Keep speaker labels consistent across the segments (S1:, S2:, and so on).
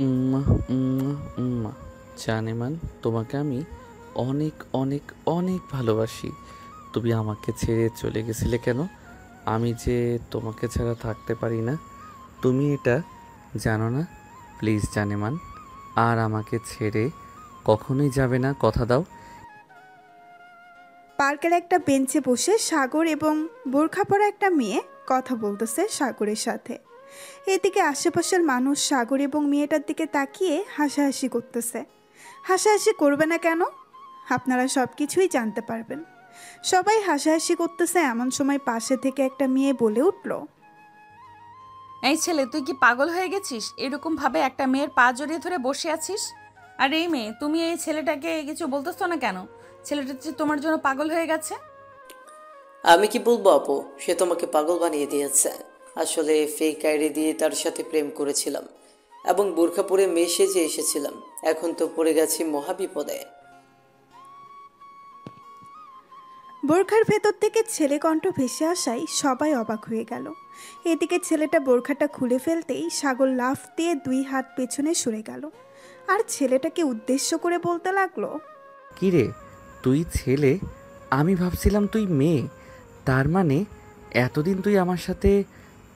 S1: উম্মা, উম্মা, উম্মা। জানেমান, তোমাকে আমি অনেক অনেক অনেক ভালোবাসি। তুমি আমাকে ছেড়ে চলে গেছিলে কেন? আমি যে তোমাকে ছাড়া থাকতে পারি না, তুমি এটা জানো না? প্লিজ জানেমান, আর আমাকে ছেড়ে কখনোই যাবে না, কথা দাও।
S2: পার্কের একটা বেঞ্চে বসে সাগর এবং বোরখা পরা একটা মেয়ে কথা বলতেছে সাগরের সাথে। এদিকে আশেপাশের মানুষ সাগর এবং মেয়েটার দিকে তাকিয়ে হাসাহাসি করতেছে। হাসাহাসি করবে না কেন? আপনারা সব কিছুই জানতে পারবেন। সবাই হাসাহাসি করতেছে এমন সময় পাশে থেকে একটা মেয়ে বলে উঠল,
S3: এই ছেলে, তুই কি পাগল হয়ে গেছিস? এরকম ভাবে একটা মেয়ের পা জড়িয়ে ধরে বসে আছিস। আর এই মেয়ে, তুমি এই ছেলেটাকে কিছু বলতেছো না কেন? ছেলেটা যে তোমার জন্য পাগল হয়ে গেছে।
S4: আমি কি বলবো আপু, সে তোমাকে পাগল বানিয়ে দিয়েছে। আসলে ফেক আইডি দিয়ে তার সাথে প্রেম করেছিলাম এবং বোরখা পরে মেয়ে সেজে এসেছিলাম। এখন তো পড়ে গেছি মহাবিপদে।
S2: বোরখার ভেতর থেকে ছেলে কণ্ঠ ভেসে আসায় সবাই অবাক হয়ে গেল। এদিকে ছেলেটা বোরখাটা খুলে ফেলতেই সাগর লাফ দিয়ে 2 হাত পেছনে সরে গেল আর ছেলেটাকে উদ্দেশ্য করে বলতে লাগলো,
S1: কি রে, তুই ছেলে? আমি ভাবছিলাম তুই মেয়ে। তার মানে এতদিন তুই আমার সাথে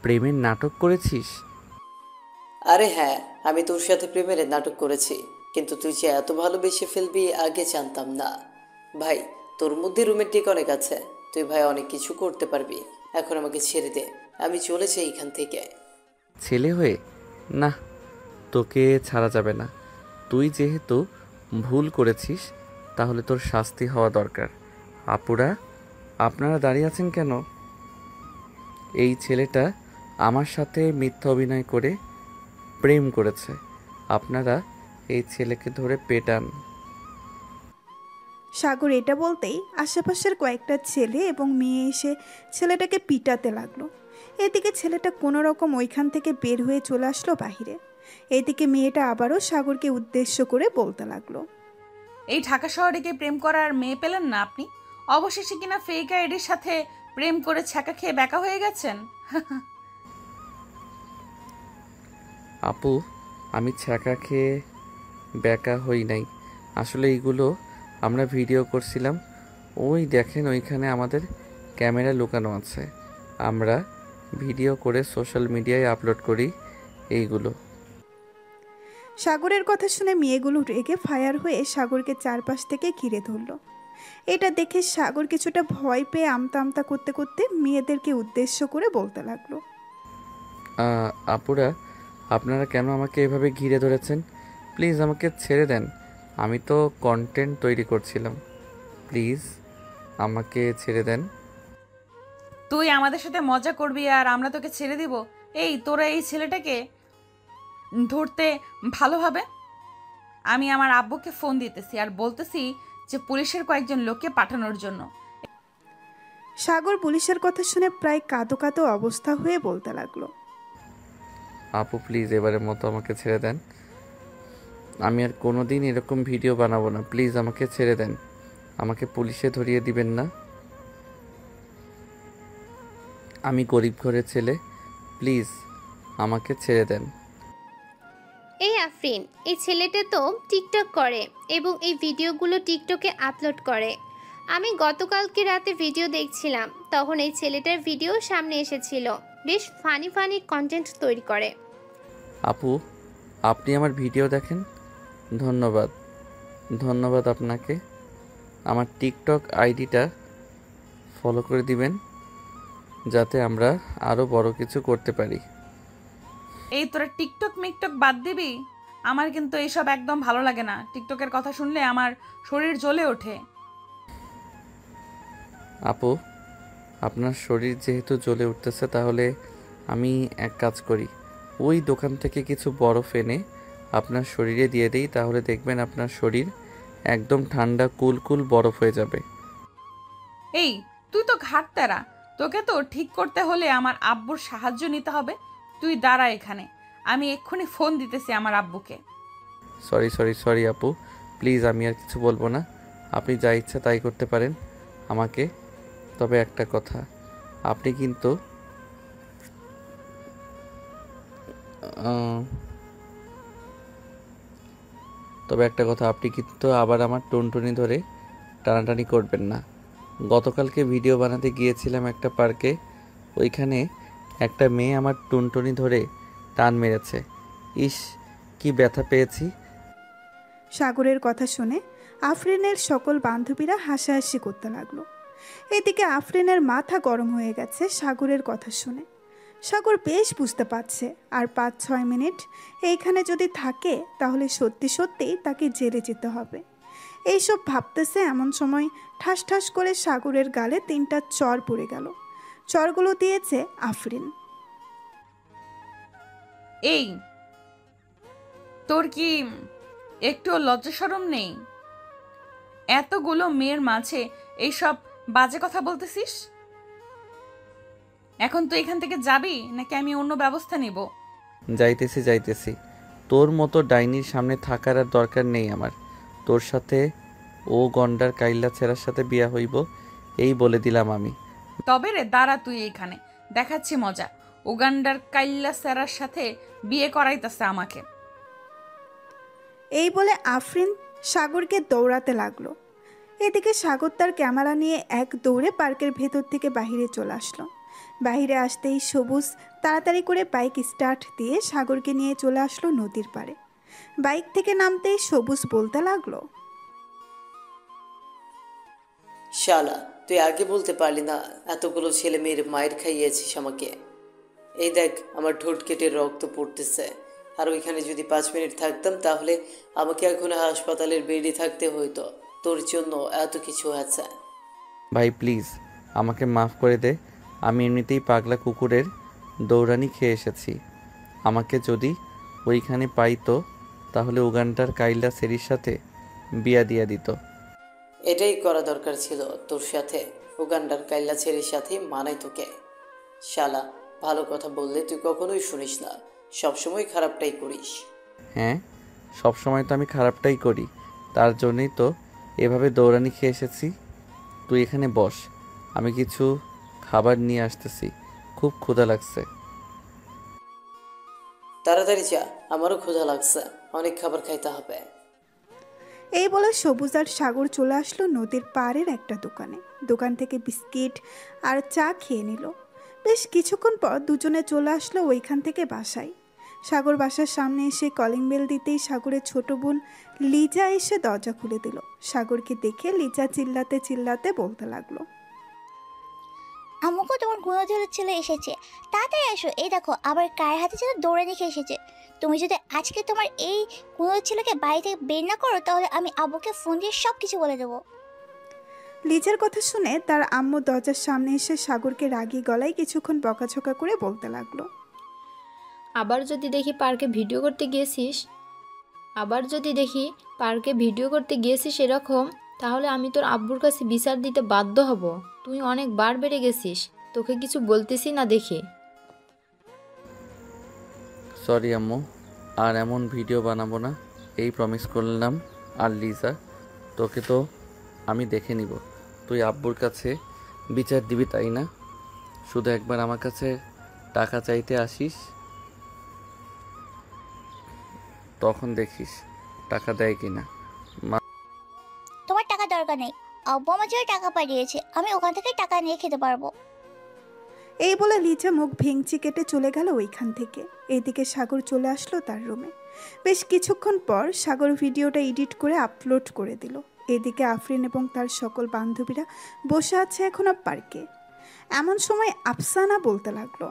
S1: প্রেমের নাটক করেছিস?
S4: আরে হ্যাঁ, আমি তোর সাথে প্রেমের নাটক করেছি, কিন্তু তুই যে এত ভালোবেসে ফেলবি আগে জানতাম না। ভাই, তোর মধ্যে রোমান্টিক অনেক আছে, তুই ভাই অনেক কিছু করতে পারবি। এখন আমাকে ছেড়ে দে, আমি চলে যাই এখান থেকে।
S1: ছেলে হয়ে? না, তোকে ছাড়া যাবে না। তুই যেহেতু ভুল করেছিস, তাহলে তোর শাস্তি হওয়া দরকার। আপুরা, আপনারা দাঁড়িয়ে আছেন কেন? এই ছেলেটা আমার সাথে মিথ্যা অভিনয় করে প্রেম করেছে। আপনারা এই ছেলেকে ধরে পেটান।
S2: সাগর এটা বলতেই আশেপাশের কয়েকটা ছেলে এবং মেয়ে এসে ছেলেটাকে পিটাতে লাগলো। এদিকে ছেলেটা কোনো রকম ওইখান থেকে বের হয়ে চলে আসলো বাহিরে। এদিকে মেয়েটা আবারও সাগরকে উদ্দেশ্য করে বলতে লাগলো,
S3: এই ঢাকা শহরে কি প্রেম করার মেয়ে পেলেন না আপনি? অবশেষে কিনা ফেক আইডির সাথে প্রেম করে ছ্যাঁকা খেয়ে ব্যাকা হয়ে গেছেন।
S1: আপু, আমি ছ্যাঁকা খেয়ে ব্যাকা হই নাই। আসলে এইগুলো আমরা ভিডিও করছিলাম। ওই দেখেন, ওইখানে আমাদের ক্যামেরা লুকানো আছে। আমরা ভিডিও করে সোশ্যাল মিডিয়ায় আপলোড করি এইগুলো।
S2: সাগরের কথা শুনে মেয়েগুলো রেগে ফায়ার হয়ে সাগরকে চারপাশ থেকে ঘিরে ধরলো। এটা দেখে সাগর কিছুটা ভয় পেয়ে আমতা আমতা করতে করতে মেয়েদেরকে উদ্দেশ্য করে বলতে লাগলো,
S1: আপুরা, আপনারা কেন আমাকে এভাবে ঘিরে ধরেছেন? প্লিজ আমাকে ছেড়ে দেন। আমি তো কন্টেন্ট তৈরি করছিলাম। প্লিজ আমাকে ছেড়ে দেন।
S3: তুই আমাদের সাথে মজা করবি আর আমরা তোকে ছেড়ে দিব? এই, তোরা এই ছেলেটাকে ধরতে ভালোভাবে। আমি আমার আব্বুকে ফোন দিতেছি আর বলতেছি যে পুলিশের কয়েকজন লোককে পাঠানোর জন্য।
S2: সাগর পুলিশের কথা শুনে প্রায় কাঁদো কাঁদো অবস্থা হয়ে বলতে লাগলো,
S1: আপু প্লিজ এবারের মতো আমাকে ছেড়ে দেন। আমি আর কোনো দিন এরকম ভিডিও বানাবো না। প্লিজ আমাকে ছেড়ে দেন। আমাকে পুলিশে ধরিয়ে দিবেন না। আমি গরিব ঘরের ছেলে। প্লিজ আমাকে ছেড়ে দেন।
S5: এই আফরিন, এই ছেলেটা তো টিকটক করে এবং এই ভিডিওগুলো টিকটকে আপলোড করে। আমি গতকালকে রাতে ভিডিও দেখছিলাম, তখন এই ছেলেটার ভিডিও সামনে এসেছিল। বেশ ফানি ফানি কন্টেন্ট তৈরি করে।
S1: আপু, আপনি আমার ভিডিও দেখেন? ধন্যবাদ। ধন্যবাদ আপনাকে। আমার টিকটক আইডিটা ফলো করে দিবেন, যাতে আমরা আরও বড় কিছু করতে পারি।
S3: এই, তোরা টিকটক মিকটক বাদ দিবি? আমার কিন্তু এইসব একদম ভালো লাগে না। টিকটকের কথা শুনলে আমার শরীর জ্বলে ওঠে।
S1: আপু, আপনার শরীর যেহেতু জ্বলে উঠতেছে, তাহলে আমি এক কাজ করি, ওই দোকান থেকে কিছু বরফ এনে আপনার শরীরে দিয়ে দিই। তাহলে দেখবেন আপনার শরীর একদম ঠান্ডা কুল কুল বরফ হয়ে যাবে।
S3: এই, তুই তো ঘাটতারা। তোকে তো ঠিক করতে হলে আমার আব্বুর সাহায্য নিতে হবে। তুই দাঁড়া এখানে, আমি এক্ষুনি ফোন দিতেছি আমার আব্বুকে।
S1: সরি সরি সরি আপু, প্লিজ আমি আর কিছু বলবো না। আপনি যা ইচ্ছা তাই করতে পারেন আমাকে। তবে একটা কথা, আপনি কিন্তু আহ, তবে একটা কথা, আপনি কিন্তু আবার আমার টুনটুনি ধরে টানাটানি করবেন না। গতকালকে ভিডিও বানাতে গিয়েছিলাম একটা পার্কে, ওইখানে একটা মেয়ে আমার টুনটুনি ধরে টান মেরেছে। ইস, কি ব্যথা পেয়েছি।
S2: সাগরের কথা শুনে আফরিনের সকল বান্ধবীরা হাসাহাসি করতে লাগলো। এদিকে আফরিনের মাথা গরম হয়ে গেছে সাগরের কথা শুনে। সাগর বেশ বুঝতে পারছে আর 5-6 মিনিট এইখানে যদি থাকে তাহলে সত্যি সত্যিই তাকে জেলে যেতে হবে। এইসব ভাবতেছে এমন সময় ঠাস ঠাস করে সাগরের গালে 3টা চর পড়ে গেল। চরগুলো দিয়েছে আফরিন।
S3: এই, তোর কি একটু লজ্জা শরম নেই? এতগুলো মেয়ের মাঝে এইসব বাজে কথা বলতেছিস? এখন তুই এখান থেকে যাবি নাকি আমি অন্য ব্যবস্থা নিব?
S1: যাইতেছি। তোর মতো ডাইনির সামনে থাকার আর দরকার নেই আমার। তোর সাথে ও গন্ডার কাইল্লা ছেঁড়ার সাথে বিয়া হইব, এই বলে দিলাম আমি।
S3: তবে রে দাঁড়া, তুই এইখানে দেখাচ্ছি মজা। উগান্ডার কাইল্লা স্যারার সাথে বিয়ে করাইতেছে আমাকে।
S2: এই বলে আফরিন সাগরকে দৌড়াতে লাগলো। এদিকে সাগর তার ক্যামেরা নিয়ে এক দৌড়ে পার্কের ভেতর থেকে বাহিরে চলে আসলো। বাহিরে আসতেই সবুজ তাড়াতাড়ি করে বাইক স্টার্ট দিয়ে সাগরকে নিয়ে চলে আসলো নদীর পাড়ে। বাইক থেকে নামতেই সবুজ বলতে লাগলো,
S4: শালা, তুই আগে বলতে পারলি না? এতগুলো ছেলে মেয়ের মায়ের খাইয়েছিস আমাকে। এই দেখ, আমার ঠোঁট কেটে রক্ত পড়তেছে। আর ওইখানে যদি 5 মিনিট থাকতাম তাহলে আমাকে এখন হাসপাতালের বেডে থাকতে হইতো। তোর জন্য এত কিছু আছে।
S1: ভাই প্লিজ আমাকে মাফ করে দে, আমি এমনিতেই পাগলা কুকুরের দৌড়ানি খেয়ে এসেছি। আমাকে যদি ওইখানে পাইতো তাহলে উগান্ডার কাইল্লা সেরির সাথে বিয়া দিয়া দিত।
S4: এটাই করা দরকার ছিল তোর সাথে। উগান্ডার কাইল্লা ছেলের সাথে মানাই তোকে। শালা, ভালো কথা বললে তুই কখনোই শুনিস না, সবসময় খারাপটাই করিস।
S1: হ্যাঁ, সবসময় তো আমি খারাপটাই করি, তার জন্যই তো এভাবে দৌড়ানি খেয়ে এসেছি। তুই এখানে বস, আমি কিছু খাবার নিয়ে আসতেছি, খুব ক্ষুধা লাগছে।
S4: তাড়াতাড়ি যা, আমারও ক্ষুধা লাগছে, অনেক খাবার খাইতে হবে।
S2: এই বলে সবুজ আর সাগর চলে আসলো নদীর পাড়ের একটা দোকানে। দোকান থেকে বিস্কিট আর চা খেয়ে নিল। বেশ কিছুক্ষণ পর দুজনে চলে আসলো ওইখান থেকে বাসায়। সাগর বাসার সামনে এসে কলিং বেল দিতেই সাগরের ছোট বোন লিজা এসে দরজা খুলে দিল। সাগরকে দেখে লিজা চিল্লাতে চিল্লাতে বলতে লাগলো,
S6: আম্মুকে তোমার গুণধরের ছেলে এসেছে, তাড়াতাড়ি এসো। এই দেখো আবার কার হাতে যেন দৌড়ে দেখে এসেছে। তুমি যদি আজকে তোমার এই গুণধর ছেলেকে বাড়ি থেকে বের না করো তাহলে আমি আব্বুকে ফোন দিয়ে সব কিছু বলে দেবো।
S2: লিজার কথা শুনে তার আম্মু দরজার সামনে এসে সাগরকে রাগী গলায় কিছুক্ষণ বকাঝকা করে বলতে লাগলো,
S7: আবার যদি দেখি পার্কে ভিডিও করতে গিয়েছিস এরকম, তাহলে আমি তোর আব্বুর কাছে বিচার দিতে বাধ্য হব। তুই অনেক বার বেড়ে গেছিস, তোকে কিছু বলতেছি না দেখে।
S1: সরি আম্মু, আর এমন ভিডিও বানাবো না, এই প্রমিস করলাম। আর লিজা, তোকে তো আমি দেখে নিব। তুই আব্বুর কাছে বিচার দিবি তাই না? শুধু একবার আমার কাছে টাকা চাইতে আসিস, তখন দেখিস টাকা দেয় কিনা।
S6: তোমার টাকা দরকার নেই, আব্বু আমার জন্য টাকা পাঠিয়েছে, আমি ওখান থেকে টাকা নিয়ে খেতে পারবো।
S2: এই বলে লিজা মুখ ভেঙচি কেটে চলে গেল ওইখান থেকে। এইদিকে সাগর চলে আসলো তার রুমে। বেশ কিছুক্ষণ পর সাগর ভিডিওটা এডিট করে আপলোড করে দিল। এদিকে আফরিন এবং তার সকল বান্ধবীরা বসে আছে এখনো পার্কে। এমন সময় আফসানা বলতে লাগলো,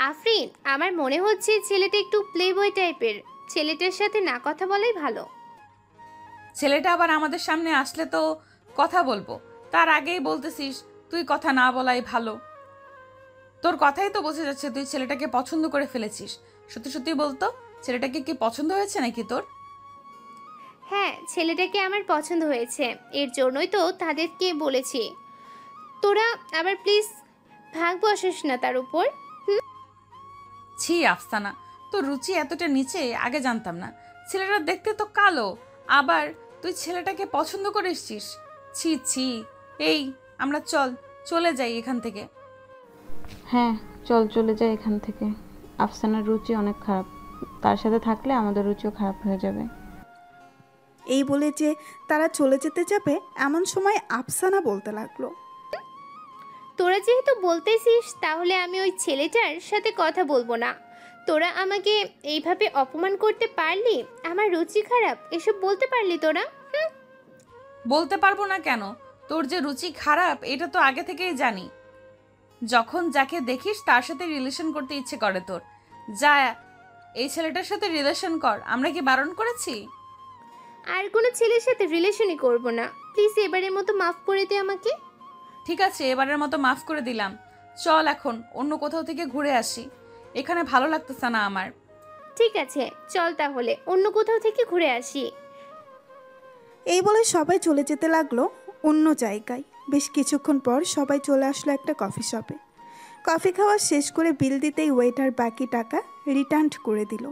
S5: আফরিন, আমার মনে হচ্ছে ছেলেটা একটু প্লে বয় টাইপের। ছেলেটার সাথে না কথা বলাই ভালো।
S3: ছেলেটা আবার আমাদের সামনে আসলে তো কথা বলবো, তার আগেই বলতেছিস তুই কথা না বলাই ভালো। তোর কথাই তো বোঝা যাচ্ছে তুই ছেলেটাকে পছন্দ করে ফেলেছিস। সত্যি সত্যি বলতো, ছেলেটাকে কি পছন্দ হয়েছে নাকি তোর?
S5: হ্যাঁ, ছেলেটাকে আমার পছন্দ হয়েছে, এর জন্যই তো তাদেরকে বলেছি। তোরা আবার প্লিজ ভাগ বসাস না তার উপর।
S3: ছি আফসানা, তোর রুচি এতটা নিচে আগে জানতাম না। ছেলেটা দেখতে তো কালো, আবার তুই ছেলেটাকে পছন্দ করে এসছিস। ছি ছি। এই, আমরা চলে যাই এখান থেকে।
S7: হ্যাঁ চল, চলে যাই এখান থেকে।
S8: আফসানার রুচি অনেক খারাপ, তার সাথে থাকলে আমাদের রুচিও খারাপ হয়ে যাবে।
S2: এই বলে যে তারা চলে যেতে যাবে এমন সময় আফসানা বলতে লাগলো,
S5: তোরা যেহেতু বলতেছিস তাহলে আমি ওই ছেলেটার সাথে কথা বলবো না। তোরা আমাকে এইভাবে অপমান করতে পারলি, আমার রুচি খারাপ এসব বলতে পারলি তোরা?
S3: বলতে পারবো না কেন? তোর যে রুচি খারাপ এটা তো আগে থেকেই জানি। যখন যাকে দেখিস তার সাথে রিলেশন করতে ইচ্ছে করে তোর। যা এই ছেলেটার সাথে রিলেশন কর, আমরা কি বারণ করেছি?
S5: আর কোনো ছেলের সাথে রিলেশনই করব না, প্লিজ এবারের মতো মাফ করে দে আমাকে।
S3: ঠিক আছে, এবারের মতো মাফ করে দিলাম। চল এখন অন্য কোথাও থেকে ঘুরে আসি, এখানে ভালো লাগতেছে না আমার।
S5: ঠিক আছে চল তাহলে অন্য কোথাও থেকে ঘুরে আসি।
S2: এই বলে সবাই চলে যেতে লাগলো অন্য জায়গায়। বেশ কিছুক্ষণ পর সবাই চলে আসলো একটা কফি শপে। কফি খাওয়া শেষ করে বিল দিতেই ওয়েটার বাকি টাকা রিটার্ন করে দিল।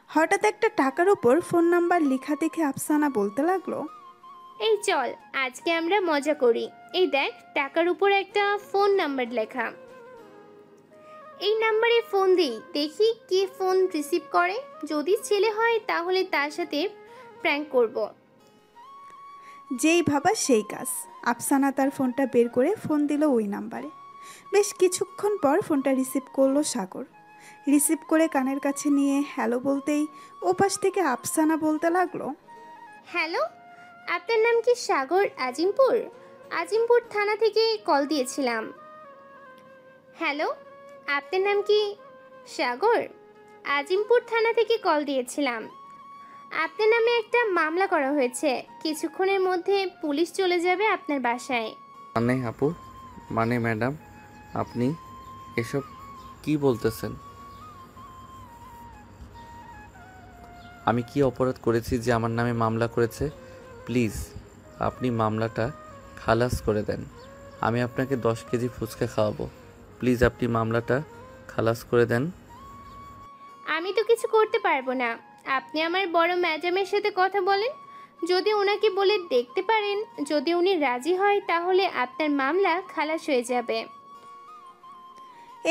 S2: হঠাৎ একটা টাকার উপর ফোন নাম্বার লেখা দেখে আফসানা বলতে লাগলো,
S5: এই চল আজকে আমরা মজা করি। এই দেখ টাকার উপর একটা ফোন নাম্বার লেখা, এই নাম্বারে ফোন দিই, দেখি কে ফোন রিসিভ করে। যদি ছেলে হয় তাহলে তার সাথে প্র্যাঙ্ক করব।
S2: যেই ভাবা সেই কাজ। আফসানা তার ফোনটা বের করে ফোন দিল ওই নাম্বারে। বেশ কিছুক্ষণ পর ফোনটা রিসিভ করলো সাগর। রিসিভ করে কানের কাছে নিয়ে হ্যালো বলতেই ওপাশ থেকে আফসানা বলতে লাগলো,
S5: হ্যালো, আপনার নাম কি সাগর? আজিমপুর আজিমপুর থানা থেকে কল দিয়েছিলাম। হ্যালো, আপনার নাম কি সাগর? আজিমপুর থানা থেকে কল দিয়েছিলাম। আপনার নামে একটা মামলা করা হয়েছে, কিছুক্ষণের মধ্যে পুলিশ চলে যাবে আপনার বাসায়।
S1: মানে আপু, মানে ম্যাডাম, আপনি এসব কি বলতেছেন? আমি কি অপরাধ করেছি যে আমার নামে মামলা করেছে? প্লিজ আপনি মামলাটা খালাস করে দেন। আমি আপনাকে 10 কেজি ফুচকা খাওয়াবো। প্লিজ আপনি মামলাটা খালাস করে দেন।
S5: আমি তো কিছু করতে পারবো না, আপনি আমার বড় ম্যাডামের সাথে কথা বলেন। যদি ওনাকে বলে দেখতে পারেন, যদি উনি রাজি হয় তাহলে আপনার মামলা খালাস হয়ে যাবে।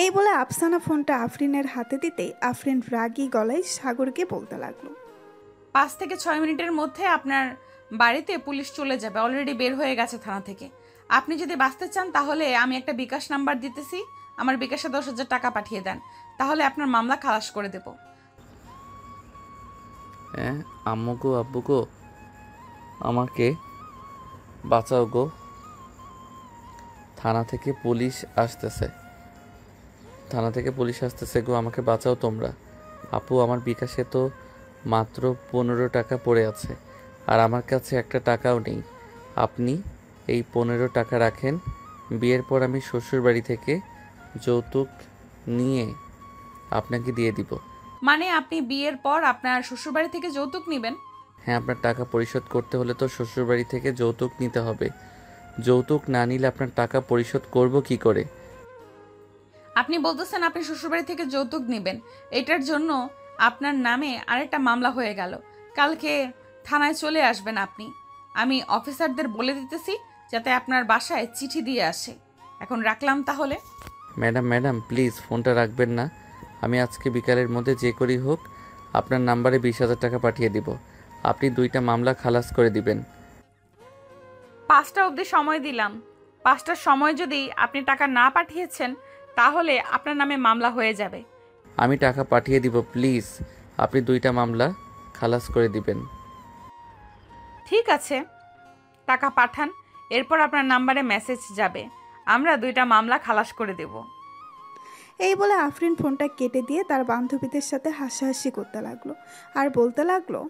S2: এই বলে আফসানা ফোনটা আফরিনের হাতে দিতেই আফরিন রাগী গলায় সাগরকে বলতে লাগলো,
S3: 5 থেকে 6 মিনিটের মধ্যে আপনার বাড়িতে পুলিশ চলে যাবে, অলরেডি বের হয়ে গেছে থানা থেকে। আপনি যদি বাঁচতে চান তাহলে আমি একটা বিকাশ নাম্বার দিতেছি, আমার বিকাশে 10,000 টাকা পাঠিয়ে দেন, তাহলে আপনার মামলা খালাস করে দেব।
S1: হ্যাঁ আম্মু গো, আব্বু গো, আমাকে বাঁচাও গো, থানা থেকে পুলিশ আসতেছে, থানা থেকে পুলিশ আসতেছে গো, আমাকে বাঁচাও তোমরা। আপু আমার বিকাশে তো মাত্র 15 টাকা পড়ে আছে, আর আমার কাছে একটা টাকাও নেই। আপনি এই 15 টাকা রাখেন, বিয়ের পর আমি শ্বশুর বাড়ি থেকে যৌতুক নিয়ে আপনাকে দিয়ে দিব।
S3: মানে আপনি বিয়ের পর আপনার শ্বশুরবাড়ি থেকে যৌতুক নেবেন?
S1: হ্যাঁ, আপনার টাকা পরিশোধ করতে হলে তো শ্বশুরবাড়ি থেকে যৌতুক নিতে হবে। যৌতুক না নিলে আপনার টাকা পরিশোধ করব কি করে?
S3: আপনি বলতেছেন আপনি শ্বশুরবাড়ি থেকে যৌতুক নেবেন, এটার জন্য আপনার নামে আরেকটা মামলা হয়ে গেল। কালকে থানায় চলে আসবেন আপনি, আমি অফিসারদের বলে দিতেছি যাতে আপনার বাসায় চিঠি দিয়ে আসে। এখন রাখলাম তাহলে।
S1: ম্যাডাম প্লিজ ফোনটা রাখবেন না। আমি আজকে বিকালের মধ্যে যে করেই হোক আপনার নাম্বারে 20,000 টাকা পাঠিয়ে দিব। আপনি 2টা মামলা খালাস করে দিবেন।
S3: 5টা অবধি সময় দিলাম, 5টার সময় যদি আপনি টাকা না পাঠিয়েছেন তাহলে আপনার নামে মামলা হয়ে যাবে।
S1: আমি টাকা পাঠিয়ে দিব, প্লিজ আপনি 2টা মামলা খালাস করে দিবেন।
S3: ঠিক আছে, টাকা পাঠান, এরপর আপনার নাম্বারে মেসেজ যাবে, আমরা 2টা মামলা খালাস করে দেব।
S2: এই বলে আফরিন ফোনটা কেটে দিয়ে তার বান্ধবীদের সাথে হাসাহাসি করতে লাগলো আর বলতে লাগলো,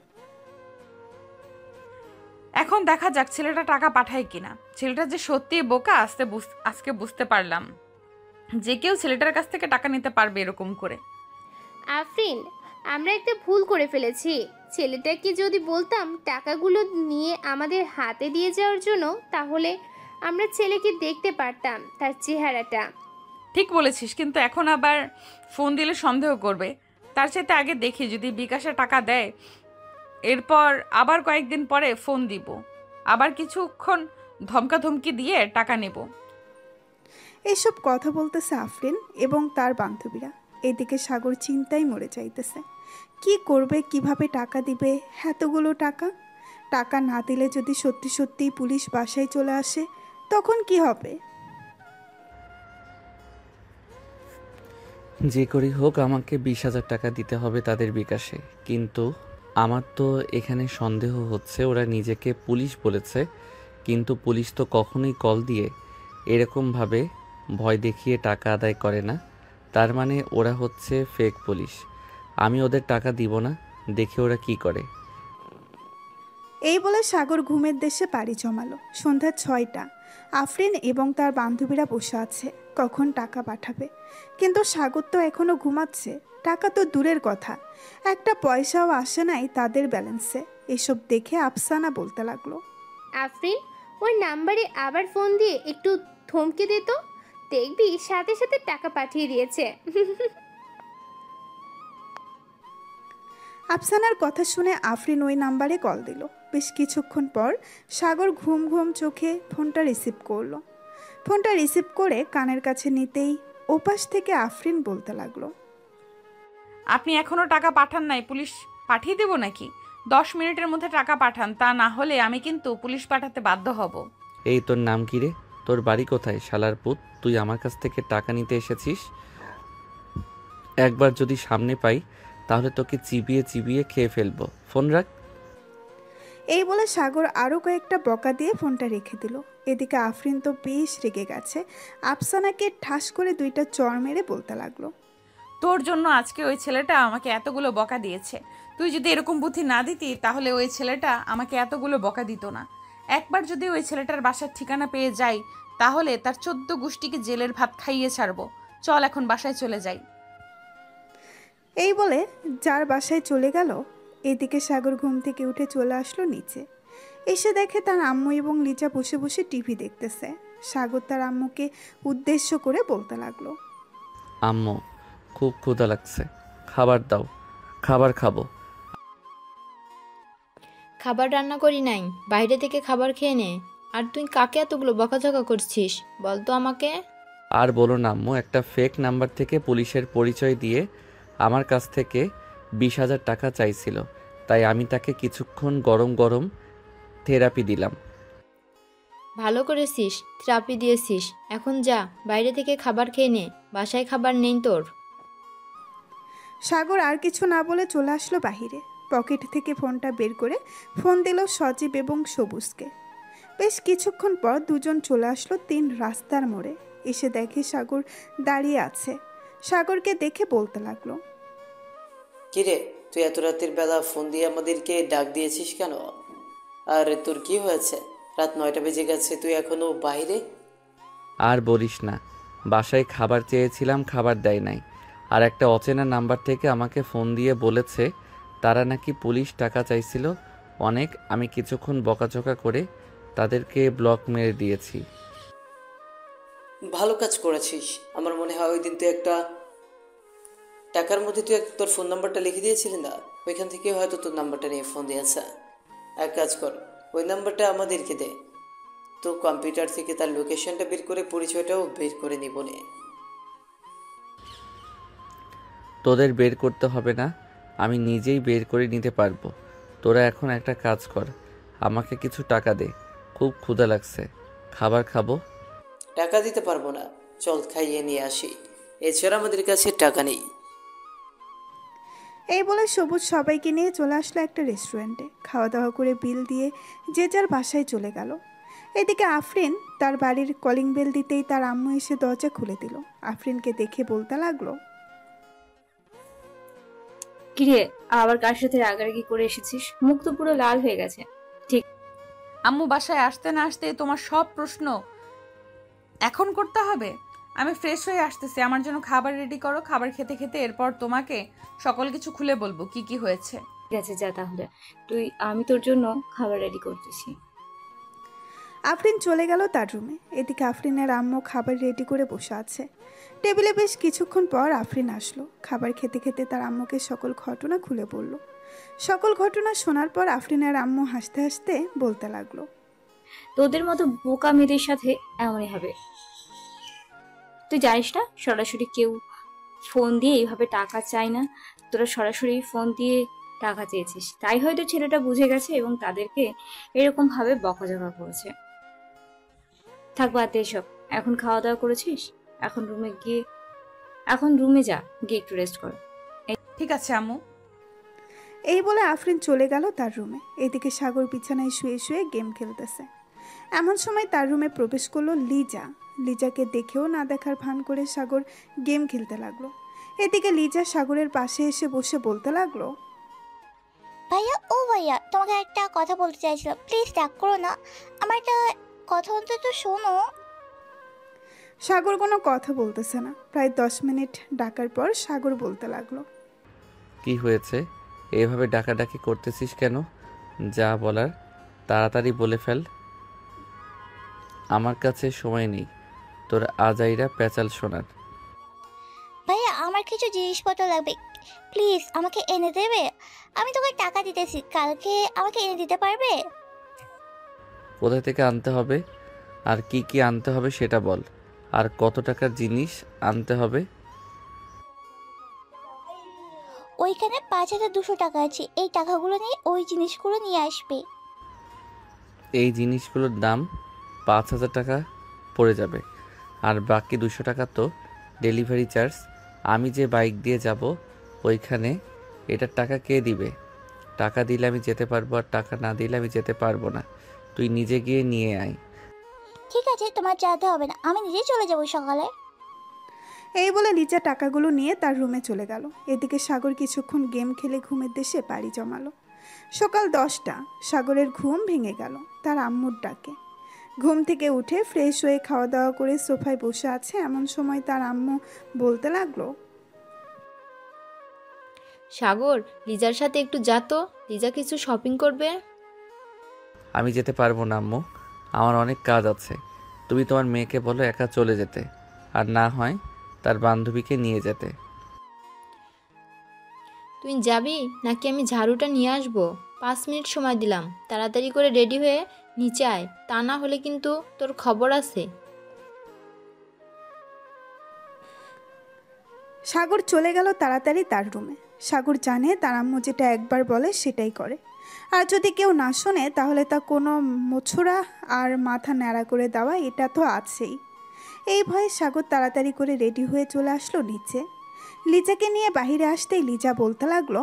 S3: এখন দেখা যাক ছেলেটা টাকা পাঠায় কিনা। ছেলেটা যে সত্যি বোকা আজকে বুঝতে পারলাম, যে কেউ ছেলেটার কাছ থেকে টাকা নিতে পারবে এরকম করে।
S5: আফরিন, আমরা একটা ভুল করে ফেলেছি। ছেলেটাকে যদি বলতাম টাকাগুলো নিয়ে আমাদের হাতে দিয়ে যাওয়ার জন্য, তাহলে আমরা ছেলেকে দেখতে পারতাম, তার চেহারাটা।
S3: ঠিক বলেছিস, কিন্তু এখন আবার ফোন দিলে সন্দেহ করবে। তার চাইতে আগে দেখি যদি বিকাশে টাকা দেয়, এরপর আবার কয়েকদিন পরে ফোন দিব, আবার কিছুক্ষণ ধমকাধমকি দিয়ে টাকা নেব।
S2: এইসব কথা বলতেছে আফরিন এবং তার বান্ধবীরা। এদিকে সাগর চিন্তায় মরে যাইতেছে। কি করবে, কিভাবে টাকা দিবে এতগুলো টাকা? টাকা না দিলে যদি সত্যি সত্যিই পুলিশ বাসায় চলে আসে তখন কি হবে?
S1: যে করেই হোক আমাকে 20,000 টাকা দিতে হবে তাদের বিকাশে। কিন্তু আমার তো এখানে সন্দেহ হচ্ছে ওরা নিজেকে পুলিশ বলেছে, কিন্তু পুলিশ তো কখনোই কল দিয়ে এরকমভাবে ভয় দেখিয়ে টাকা আদায় করে না। তার মানে ওরা হচ্ছে ফেক পুলিশ। আমি ওদের টাকা দিব না, দেখে ওরা কি করে।
S2: এই বলে সাগর ঘুমের দেশে পাড়ি জমালো। সন্ধ্যা 6টা। আফরিন এবং তার বান্ধবীরা বসে আছে কখন টাকা পাঠাবে, কিন্তু সাগর তো এখনো ঘুমাচ্ছে। টাকা তো দূরের কথা, একটা পয়সাও আসে নাই তাদের ব্যালেন্সে। এসব দেখে আফসানা বলতে লাগলো,
S5: আফরিন, ওই নাম্বারে আবার ফোন দিয়ে একটু থমকে দে তো, দেখবি সাথে সাথে টাকা পাঠিয়ে দিয়েছে।
S2: আফসানার কথা শুনে আফরিন ওই নাম্বারে কল দিল। বেশ কিছুক্ষণ পর সাগর ঘুম ঘুম চোখে ফোনটা রিসিভ করলো। ফোনটা রিসিভ করে কানের কাছে নিতেই ওপাশ থেকে আফরিন বলতে লাগলো,
S3: আপনি এখনো টাকা পাঠান নাই, পুলিশ পাঠিয়ে দেব নাকি? 10 মিনিটের মধ্যে টাকা পাঠান, তা না হলে আমি কিন্তু পুলিশ পাঠাতে বাধ্য হব।
S1: এই তোর নাম কি রে? তোর বাড়ি কোথায় শালার পুত? তুই আমার কাছ থেকে টাকা নিতে এসেছিস? একবার যদি সামনে পাই তাহলে তোকে চিবিয়ে চিবিয়ে খেয়ে ফেলবো। ফোন রাখ।
S2: এই বলে সাগর আরও কয়েকটা বকা দিয়ে ফোনটা রেখে দিল। এদিকে আফরিন তো বেশ রেগে গেছে। আফসানাকে ঠাস করে 2টা চড় মেরে বলতে লাগলো,
S3: তোর জন্য আজকে ওই ছেলেটা আমাকে এতগুলো বকা দিয়েছে। তুই যদি এরকম বুদ্ধি না দিতি তাহলে ওই ছেলেটা আমাকে এতগুলো বকা দিত না। একবার যদি ওই ছেলেটার বাসার ঠিকানা পেয়ে যাই তাহলে তার 14 গোষ্ঠীকে জেলের ভাত খাইয়ে ছাড়বো। চল এখন বাসায় চলে যাই।
S2: এই বলে যার বাসায় চলে গেল। এদিকে সাগর ঘুম থেকে উঠে চলে আসলো নিচে। এসে দেখে তার আম্মু এবং লিজা বসে বসে টিভি দেখতেছে। সাগর তার আম্মুকে উদ্দেশ্য করে বলতে লাগলো,
S1: আম্মু, খুব ক্ষুধা লাগছে, খাবার দাও, খাবার খাবো।
S7: খাবার রান্না করি নাই, বাইরে থেকে খাবার খেয়ে নে। আর তুই কাকে এতগুলো বকাঝকা করছিস বল তো আমাকে?
S1: আর বলো না আম্মু, একটা ফেক নাম্বার থেকে পুলিশের পরিচয় দিয়ে আমার কাছ থেকে 20,000 টাকা চাইছিল, তাই আমি তাকে কিছুক্ষণ গরম গরম থেরাপি দিলাম।
S7: ভালো করেছিস, থেরাপি দিয়েছিস। এখন যা, বাইরে থেকে খাবার খেয়ে নে, বাসায় খাবার নেই তোর।
S2: সাগর আর কিছু না বলে চলে আসলো বাহিরে। পকেট থেকে ফোনটা বের করে ফোন দিল সজীব এবং সবুজকে। বেশ কিছুক্ষণ পর দুজন চলে আসলো 3 রাস্তার মোড়ে। এসে দেখে সাগর দাঁড়িয়ে আছে। সাগরকে দেখে বলতে লাগলো,
S4: কিরে, তুই এত রাতের বেলা ফোন দিয়ে আমাদেরকে ডাক দিয়েছিস কেন? আর তোর কি হয়েছে? রাত 9টা বেজে গেছে, তুই এখনো বাইরে?
S1: আর বলিস না, বাসায় খাবার চেয়েছিলাম, খাবার দেয় নাই। আর একটা অচেনা নাম্বার থেকে আমাকে ফোন দিয়ে বলেছে তারা নাকি পুলিশ টাকা চাইছিল অনেক। আমি কিছুক্ষণ বকাঝকা করে তাদেরকে ব্লক মেরে দিয়েছি।
S4: ভালো কাজ করেছিস। আমার মনে হয় ওই দিন তুই একটা টাকার মধ্যে তুই তোর ফোন নাম্বারটা লিখে দিয়েছিলি না, ওইখান থেকে হয়তো তোর নাম্বারটা নিয়ে ফোন দিয়েছে। এক কাজ কর, ওই নাম্বারটা আমাদেরকে দে, তো কম্পিউটার থেকে তার লোকেশনটা বের করে পরিচয়টাও বের করে নিব নে।
S1: তোদের বের করতে হবে না, আমি নিজেই বের করে নিতে পারবো। তোরা এখন একটা কাজ কর, আমাকে কিছু টাকা দে, খুব ক্ষুধা লাগছে, খাবার খাবো।
S4: টাকা দিতে পারবো না, চল খাইয়ে নিয়ে আসি, এছাড়া আমাদের কাছে টাকা নেই।
S2: এই বলে সবুজ সবাইকে নিয়ে চলে আসলো একটা রেস্টুরেন্টে। খাওয়া দাওয়া করে বিল দিয়ে যে যার বাসায় চলে গেল। এদিকে আফরিন তার বাড়ির কলিং বেল দিতেই তার আম্মু এসে দরজা খুলে দিল। আফরিনকে দেখে বলতে লাগলো,
S9: কিরে, আবার কার সাথে রাগারাগি করে এসেছিস? মুখ তো পুরো লাল হয়ে গেছে।
S3: আম্মু বাসায় আসতে না আসতে তোমার সব প্রশ্ন এখন করতে হবে? আমি ফ্রেশ হয়ে আসতেছি, আমার জন্য খাবার রেডি করো। খাবার খেতে খেতে এরপর তোমাকে সকল কিছু খুলে বলবো কি কি হয়েছে।
S9: ঠিক আছে, যা তাহলে আমি তোর জন্য খাবার রেডি করতেছি।
S2: আফরিন চলে গেল তার রুমে। এদিকে আফরিনের আম্মু খাবার রেডি করে বসে আছে টেবিলে। বেশ কিছুক্ষণ পর আফরিন আসলো। খাবার খেতে খেতে তার আম্মুকে সকল ঘটনা খুলে বলল। সকল ঘটনা শোনার পর আফরিনের আম্মু হাসতে হাসতে বলতে লাগলো,
S9: তোদের মতো বোকা মেয়েদের সাথে এমনই হবে। তুই জানিস না সরাসরি কেউ ফোন দিয়ে এইভাবে টাকা চাই না, তোরা সরাসরি ফোন দিয়ে টাকা চেয়েছিস, তাই হয়তো ছেলেটা বুঝে গেছে এবং তাদেরকে এরকম ভাবে বকাঝকা করেছে। থাক, বাদ দে এসব। এখন খাওয়া দাওয়া করেছিস? এখন রুমে যা, গিয়ে একটু রেস্ট কর।
S3: ঠিক আছে আম্মু।
S2: এই বলে আফরিন চলে গেল তার রুমে। এদিকে সাগর বিছানায় শুয়ে শুয়ে গেম খেলতেছে। এমন সময় তার রুমে প্রবেশ করলো লিজা। লিজাকে দেখেও না দেখার ভান করে সাগর গেম খেলতে লাগলো। এদিকে লিজা সাগরের পাশে এসে বসে বলতে লাগলো,
S6: ভাইয়া, ও ভাইয়া, তোমাকে একটা কথা বলতে চাইছিলাম, প্লিজ রাগ করো না, আমার একটা কথা অন্তত শোনো।
S2: সাগর কোনো কথা বলতেছে না। প্রায় 10 মিনিট ডাকার পর সাগর বলতে লাগলো,
S1: কি হয়েছে? এভাবে ডাকাডাকি করতেছিস কেন? যা বলার তাড়াতাড়ি বলে ফেল। আমার কাছে সময় নেই তোর আজাইরা প্যাচাল শোনার।
S6: ভাইয়া, আমার কিছু জিনিসপত্র লাগবে, প্লিজ আমাকে এনে দেবে? আমি তোকে টাকা দিতেছি, কালকে আমাকে এনে দিতে পারবে?
S1: কোথা থেকে আনতে হবে আর কি কি আনতে হবে সেটা বল। আর কত টাকার জিনিস আনতে হবে?
S6: ওইখানে 5,200 টাকা আছে, এই টাকাগুলো নিয়ে ওই জিনিসগুলো নিয়ে আসবে।
S1: এই জিনিসগুলোর দাম 5,000 টাকা পড়ে যাবে, আর বাকি 200 টাকা তো ডেলিভারি চার্জ। আমি যে বাইক দিয়ে যাব ওইখানে এটার টাকা কে দিবে? টাকা দিলে আমি যেতে পারবো, আর টাকা না দিলে আমি যেতে পারবো না। তুই নিজে গিয়ে নিয়ে আয়।
S6: ঠিক আছে, তোমার যেতে হবে না, আমি নিজেই চলে যাবো সকালে।
S2: এই বলে লিজা টাকাগুলো নিয়ে তার রুমে চলে গেল। এদিকে সাগর কিছুক্ষণ গেম খেলে ঘুমের দেশে পাড়ি জমালো। সকাল 10টা। সাগরের ঘুম ভেঙে গেল তার আম্মুর ডাকে। ঘুম থেকে উঠে ফ্রেশ হয়ে খাওয়া দাওয়া করে সোফায় বসে আছে। এমন সময় তার আম্মু বলতে লাগলো,
S7: সাগর, লিজার সাথে একটু যা তো, লিজা কিছু শপিং করবে।
S1: আমি যেতে পারবো না আম্মু, আমার অনেক কাজ আছে। তুমি তোমার মেয়েকে বলো একা চলে যেতে, আর না হয় তার বান্ধবীকে নিয়ে যেতে।
S7: তুই যাবি নাকি আমি ঝাড়ুটা নিয়ে আসবো? 5 মিনিট সময় দিলাম, তাড়াতাড়ি করে রেডি হয়ে নিচে আয়, তা না হলে কিন্তু তোর খবর আছে।
S2: সাগর চলে গেল তাড়াতাড়ি তার রুমে। সাগর জানে তার আম্মু যেটা একবার বলে সেটাই করে, আর যদি কেউ না শোনে তাহলে তা কোনো মোছড়া আর মাথা ন্যাড়া করে দেওয়া, এটা তো আছেই। এই ভয়ে সাগর তাড়াতাড়ি করে রেডি হয়ে চলে আসলো নিচে। লিজাকে নিয়ে বাইরে আসতেই লিজা বলতে লাগলো,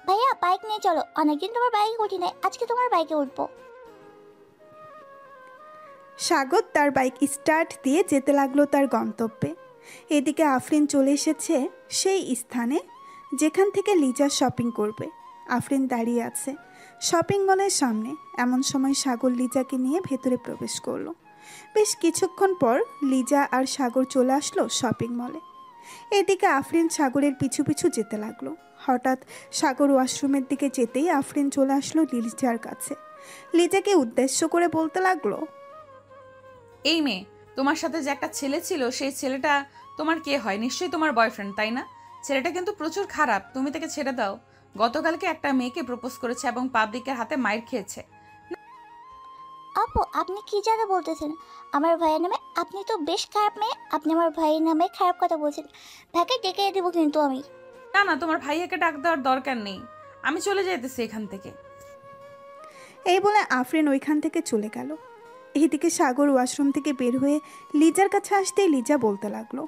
S6: ভাইয়া, বাইক নিয়ে চলো, অনেকদিন তোমার বাইকে উঠি নাই, আজকে তোমার বাইকে উঠবো।
S2: সাগর তার বাইক স্টার্ট দিয়ে যেতে লাগলো তার গন্তব্যে। এদিকে আফরিন চলে এসেছে সেই স্থানে যেখান থেকে লিজা শপিং করবে। আফরিন দাঁড়িয়ে আছে শপিং মলের সামনে। এমন সময় সাগর লিজাকে নিয়ে ভেতরে প্রবেশ করলো। বেশ কিছুক্ষণ পর লিজা আর সাগর চলে আসলো শপিং মলে। এদিকে আফরিন সাগরের পিছু পিছু যেতে লাগলো। হঠাৎ সাগর ওয়াশরুমের দিকে যেতেই আফরিন চলে আসলো লিজার কাছে। লিজাকে উদ্দেশ্য করে বলতে লাগলো,
S3: এই মেয়ে, তোমার সাথে যে একটা ছেলে ছিল সেই ছেলেটা তোমার কে হয়? নিশ্চয়ই তোমার বয়ফ্রেন্ড, তাই না? ছেলেটা কিন্তু প্রচুর খারাপ, তুমি তাকে ছেড়ে দাও। গতকালকে একটা মেয়েকে প্রপোজ করেছে এবং পাবলিকের হাতে মাইর খেয়েছে।
S6: আপু, আপনি কি জায়গা বলতেছেন? আমার ভাইয়ের নামে আপনি তো বেশ খারাপ মেয়ে, আপনি আমার ভাইয়ের নামে খারাপ কথা বলছেন। ভাইকে ডেকে দেবো কিন্তু আমি।
S3: না না, তোমার ভাইয়াকে ডাক দেওয়ার দরকার নেই, আমি চলে যেতেছি এখান থেকে।
S2: এই বলে আফরিন ওইখান থেকে চলে গেল। এইদিকে সাগর ওয়াশরুম থেকে বের হয়ে লিজার কাছে আসতেই লিজা বলতে লাগলো,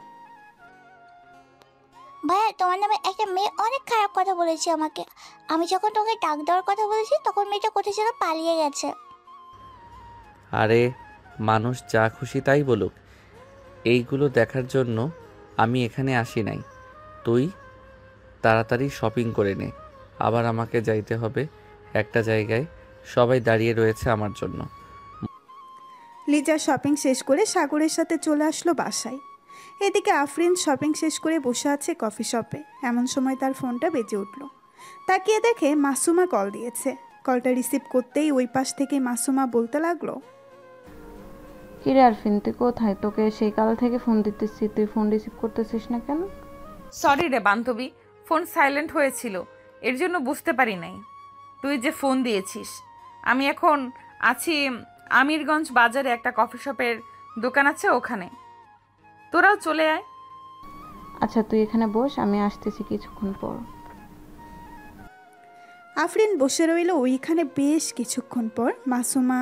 S6: ভাইয়া, তোমার নামে একটা মেয়ে অনেক খারাপ কথা বলেছে আমাকে। আমি যখন তোকে ডাক দেওয়ার কথা বলেছি তখন মেয়েটা কোথায় যেন পালিয়ে গেছে।
S1: আরে মানুষ যা খুশি তাই বলুক, এইগুলো দেখার জন্য আমি এখানে আসি নাই। তুই তাড়াতাড়ি শপিং করে নে, আবার আমাকে যাইতে হবে একটা জায়গায়, সবাই দাঁড়িয়ে রয়েছে আমার জন্য।
S2: লিজা শপিং শেষ করে সাগরের সাথে চলে আসলো বাসায়। এদিকে আফরিন শপিং শেষ করে বসে আছে কফি শপে। এমন সময় তার ফোনটা বেজে উঠল। তাকিয়ে দেখে মাসুমা কল দিয়েছে। কলটা রিসিভ করতেই ওই পাশ থেকে মাসুমা বলতে লাগলো,
S8: কিরে আরফিন, তুই কোথায়? তোকে সেই কাল থেকে ফোন দিতেছি, তুই ফোন রিসিভ করতেছিস না কেন?
S3: সরি রে বান্ধবী, ফোন সাইলেন্ট হয়েছিল, এর জন্য বুঝতে পারি নাই তুই যে ফোন দিয়েছিস। আমি এখন আছি আমিরগঞ্জ বাজারে, একটা কফি শপের দোকান আছে ওখানে, তোরাও চলে আয়।
S8: আচ্ছা তুই এখানে বস, আমি আসতেছি কিছুক্ষণ পর।
S2: আফরিন বসে রইল ওইখানে। বেশ কিছুক্ষণ পর মাসুমা,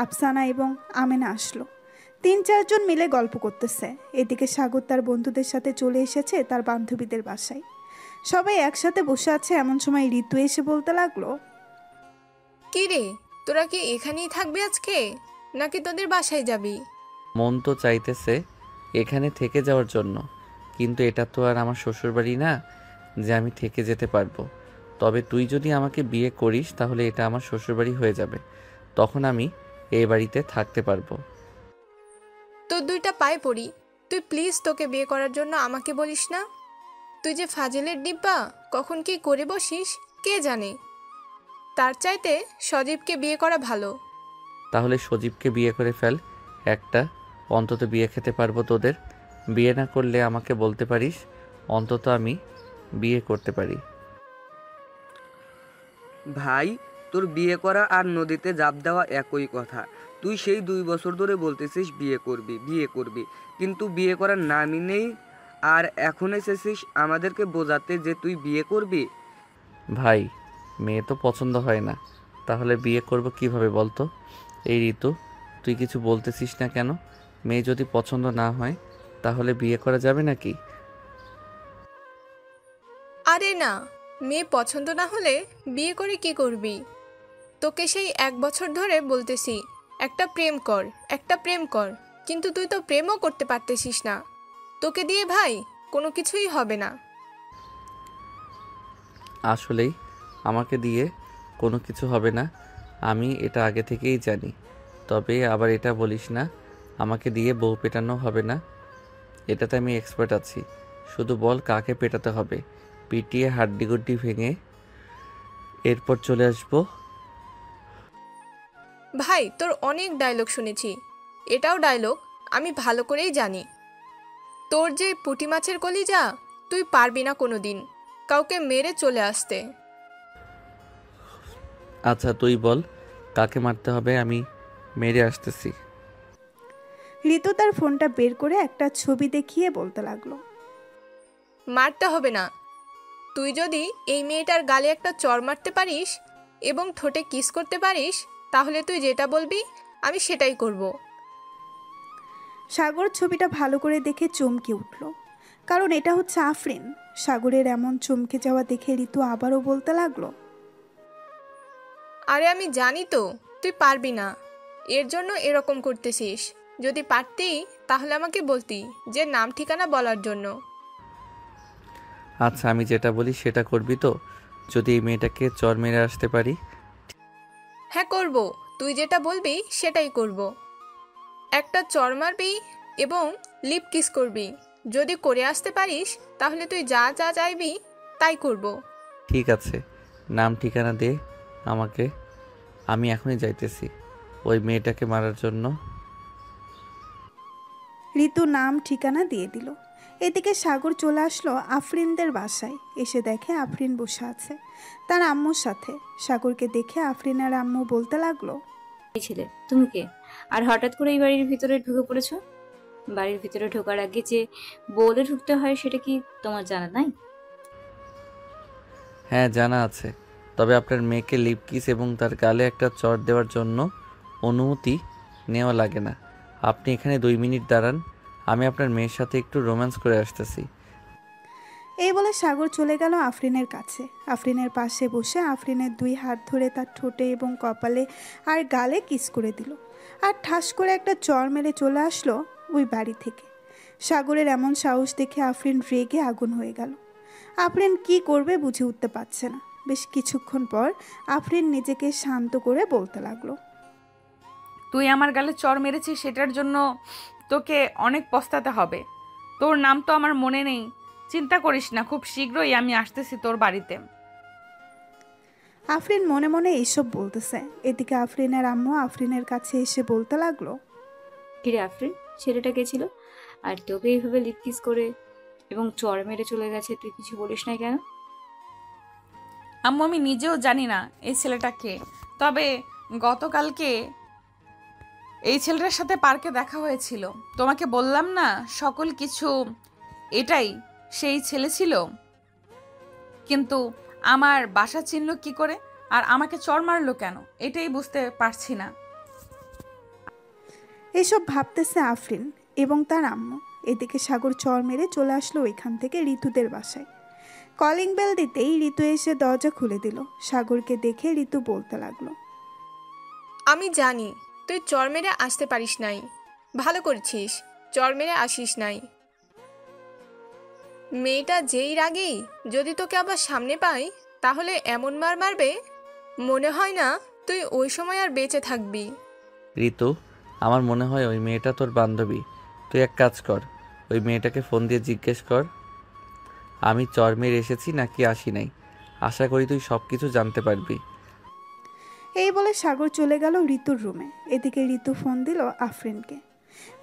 S2: আফসানা এবং আমেনা আসলো। 3-4 জন মিলে গল্প করতেছে। এদিকে সাগর তার বন্ধুদের সাথে চলে এসেছে তার বান্ধবীদের বাসায়। সবাই একসাথে বসে আছে। এমন সময় ঋতু এসে বলতে লাগলো,
S10: কি রে, তোরা কি এখানেই থাকবি আজকে, নাকি তোদের বাসায় যাবি?
S1: মন তো চাইতেছে এখানে থেকে যাওয়ার জন্য, কিন্তু এটা তো আর আমার শ্বশুরবাড়ি না যে আমি থেকে যেতে পারবো। তবে তুই যদি আমাকে বিয়ে করিস তাহলে এটা আমার শ্বশুরবাড়ি হয়ে যাবে, তখন আমি এই বাড়িতে থাকতে পারবো।
S10: তোর 2টা পায়ে পড়ি, তুই প্লিজ তোকে বিয়ে করার জন্য আমাকে বলিস না। তুই যে ফাজিলের ডিব্বা, কখন কি করে বসিস কে জানে। তার চাইতে সজীবকে বিয়ে করা ভালো।
S1: তাহলে সজীবকে বিয়ে করে ফেল, একটা অন্তত বিয়ে খেতে পারবো তোদের। বিয়ে না করলে আমাকে বলতে পারিস, অন্তত আমি বিয়ে করতে পারি।
S11: ভাই, তোর বিয়ে করা আর নদীতে ঝাঁপ দেওয়া একই কথা। তুই সেই 2 বছর ধরে বলতেছিস বিয়ে করবি বিয়ে করবি, কিন্তু বিয়ে করার নামই নেই। আর এখন এসেছিস আমাদেরকে বোঝাতে যে তুই বিয়ে করবি।
S1: ভাই, মেয়ে তো পছন্দ হয় না, তাহলে বিয়ে করব কিভাবে বলতো? এই ঋতু, তুই কিছু বলতেছিস না কেন? মেয়ে যদি পছন্দ না হয় তাহলে বিয়ে করা যাবে নাকি?
S10: আরে না, মেয়ে পছন্দ না হলে বিয়ে করে কি করবি? তোকে সেই 1 বছর ধরে বলতেছি একটা প্রেম কর, একটা প্রেম কর, কিন্তু তুই তো প্রেমও করতে পারতেছিস না। তোকে দিয়ে ভাই কোনো কিছুই হবে না।
S1: আসলেই আমাকে দিয়ে কোনো কিছু হবে না, আমি এটা আগে থেকেই জানি। তবে আবার এটা বলিস না আমাকে দিয়ে বউ পেটানো হবে না, এটাতে আমি এক্সপার্ট আছি। শুধু বল কাকে পেটাতে হবে, পিটিয়ে হাড্ডিগুড্ডি ভেঙে এরপর চলে আসবো।
S10: ভাই, তোর অনেক ডায়লগ শুনেছি, এটাও ডায়লগ আমি ভালো করেই জানি। তোর যে পুঁটি মাছের কলিজা, তুই পারবি না কোনো দিন কাউকে মেরে চলে আসতে।
S1: আচ্ছা তুই বল কাকে মারতে হবে, আমি মেরে আসতেছি।
S2: ঋতু তার ফোনটা বের করে একটা ছবি দেখিয়ে বলতে লাগলো,
S10: মারতে হবে না। তুই যদি এই মেয়েটার গালে একটা চর মারতে পারিস এবং ঠোঁটে কিস করতে পারিস, তাহলে তুই যেটা বলবি আমি সেটাই করব।
S2: সাগর ছবিটা ভালো করে দেখে চমকে উঠল, কারণ এটা হচ্ছে আফরিন। সাগরের এমন চমকে যাওয়া দেখে ঋতু আবারও বলতে লাগলো,
S10: আরে আমি জানি তো তুই পারবি না, এর জন্য এরকম করতেছিস। যদি পারতি তাহলে আমাকে বলতি, যে নাম ঠিকানা বলার জন্য।
S1: আচ্ছা আমি যেটা বলি সেটা করবি তো? যদি এই মেয়েটাকে চর মেরে আসতে পারি?
S10: হ্যাঁ করব, তুই যেটা বলবি সেটাই করব। একটা চর মারবি এবং লিপ কিস করবি। যদি করে আসতে পারিস তাহলে তুই যা যা চাইবি তাই করব।
S1: ঠিক আছে, নাম ঠিকানা দে আমাকে, আমি এখনই যাইতেছি ওই মেয়েটাকে মারার জন্য।
S2: ঋতু নাম ঠিকানা দিয়ে দিল। এদিকে সাগর চলে আসলো আফরিনদের বাসায়। এসে দেখে আফরিন বসে আছে তার আম্মুর সাথে। সাগরকে দেখে আফরিনের আম্মু বলতে লাগলো,
S9: এই ছেলে তুমি কে, আর হঠাৎ করে এই বাড়ির ভিতরে ঢুকে পড়েছো? বাড়ির ভিতরে ঢোকার আগে যে বলে ঢুকতে হয় সেটা কি তোমার জানা নাই?
S1: হ্যাঁ জানা আছে, তবে আপনার মেয়েকে লিপ কিস এবং তার গালে একটা চর দেওয়ার জন্য অনুমতি নেওয়া লাগে না। আপনি এখানে 2 মিনিট দাঁড়ান, আমি আপনার মেয়ের সাথে একটু রোম্যান্স করে আসতেছি।
S2: এই বলে সাগর চলে গেল আফরিনের কাছে। আফরিনের পাশে বসে আফরিনের 2 হাত ধরে তার ঠোঁটে এবং কপালে আর গালে কিস করে দিল, আর ঠাস করে একটা চর মেরে চলে আসলো ওই বাড়ি থেকে। সাগরের এমন সাহস দেখে আফরিন রেগে আগুন হয়ে গেল। আফরিন কি করবে বুঝে উঠতে পারছে না। বেশ কিছুক্ষণ পর আফরিন নিজেকে শান্ত করে বলতে লাগলো,
S3: তুই আমার গালে চর মেরেছিস, সেটার জন্য তোকে অনেক পস্তাতে হবে। তোর নাম তো আমার মনে নেই, চিন্তা করিস না, খুব শীঘ্রই আমি আসতেছি তোর বাড়িতে।
S2: আফরিন মনে মনে এইসব বলতেছে। এদিকে আফরিনের আম্মু আফরিনের কাছে এসে বলতে লাগলো,
S9: কিরে আফরিন, ছেলেটা কে ছিল? আর তোকে এইভাবে লিপ কিস করে এবং চর মেরে চলে গেছে, তুই কিছু বলিস না কেন?
S3: আম্মু আমি নিজেও জানি না এই ছেলেটা কে, তবে গতকালকে এই ছেলেটার সাথে পার্কে দেখা হয়েছিল। তোমাকে বললাম না সকল কিছু, এটাই সেই ছেলে ছিল, কিন্তু আমার বাসা চিনল কি করে আর আমাকে চড় মারলো কেন, এটাই বুঝতে পারছি না।
S2: এসব ভাবতেছে আফরিন এবং তার আম্মু। এদিকে সাগর চর মেরে চলে আসলো ওইখান থেকে ঋতুদের বাসায়। কলিং বেল দিতেই ঋতু এসে দরজা খুলে দিল। সাগরকে দেখে ঋতু বলতে লাগলো,
S10: আমি জানি তুই চর মেরে আসতে পারিস নাই, ভালো করেছিস, চর মেরে আসিস নাই। মেয়েটা যেই রাগেই যদি তোকে আবার সামনে পাই তাহলে এমন মার মারবে, মনে হয় না তুই ওই সময় আর বেঁচে থাকবি।
S1: ঋতু, আমার মনে হয় ওই মেয়েটা তোর বান্ধবী। তুই এক কাজ কর, ওই মেয়েটাকে ফোন দিয়ে জিজ্ঞেস কর আমি চর মেরে এসেছি নাকি আসি নাই। আশা করি তুই সব কিছু জানতে পারবি।
S2: এই বলে সাগর চলে গেল ঋতুর রুমে। এদিকে ঋতু ফোন দিল আফরিনকে।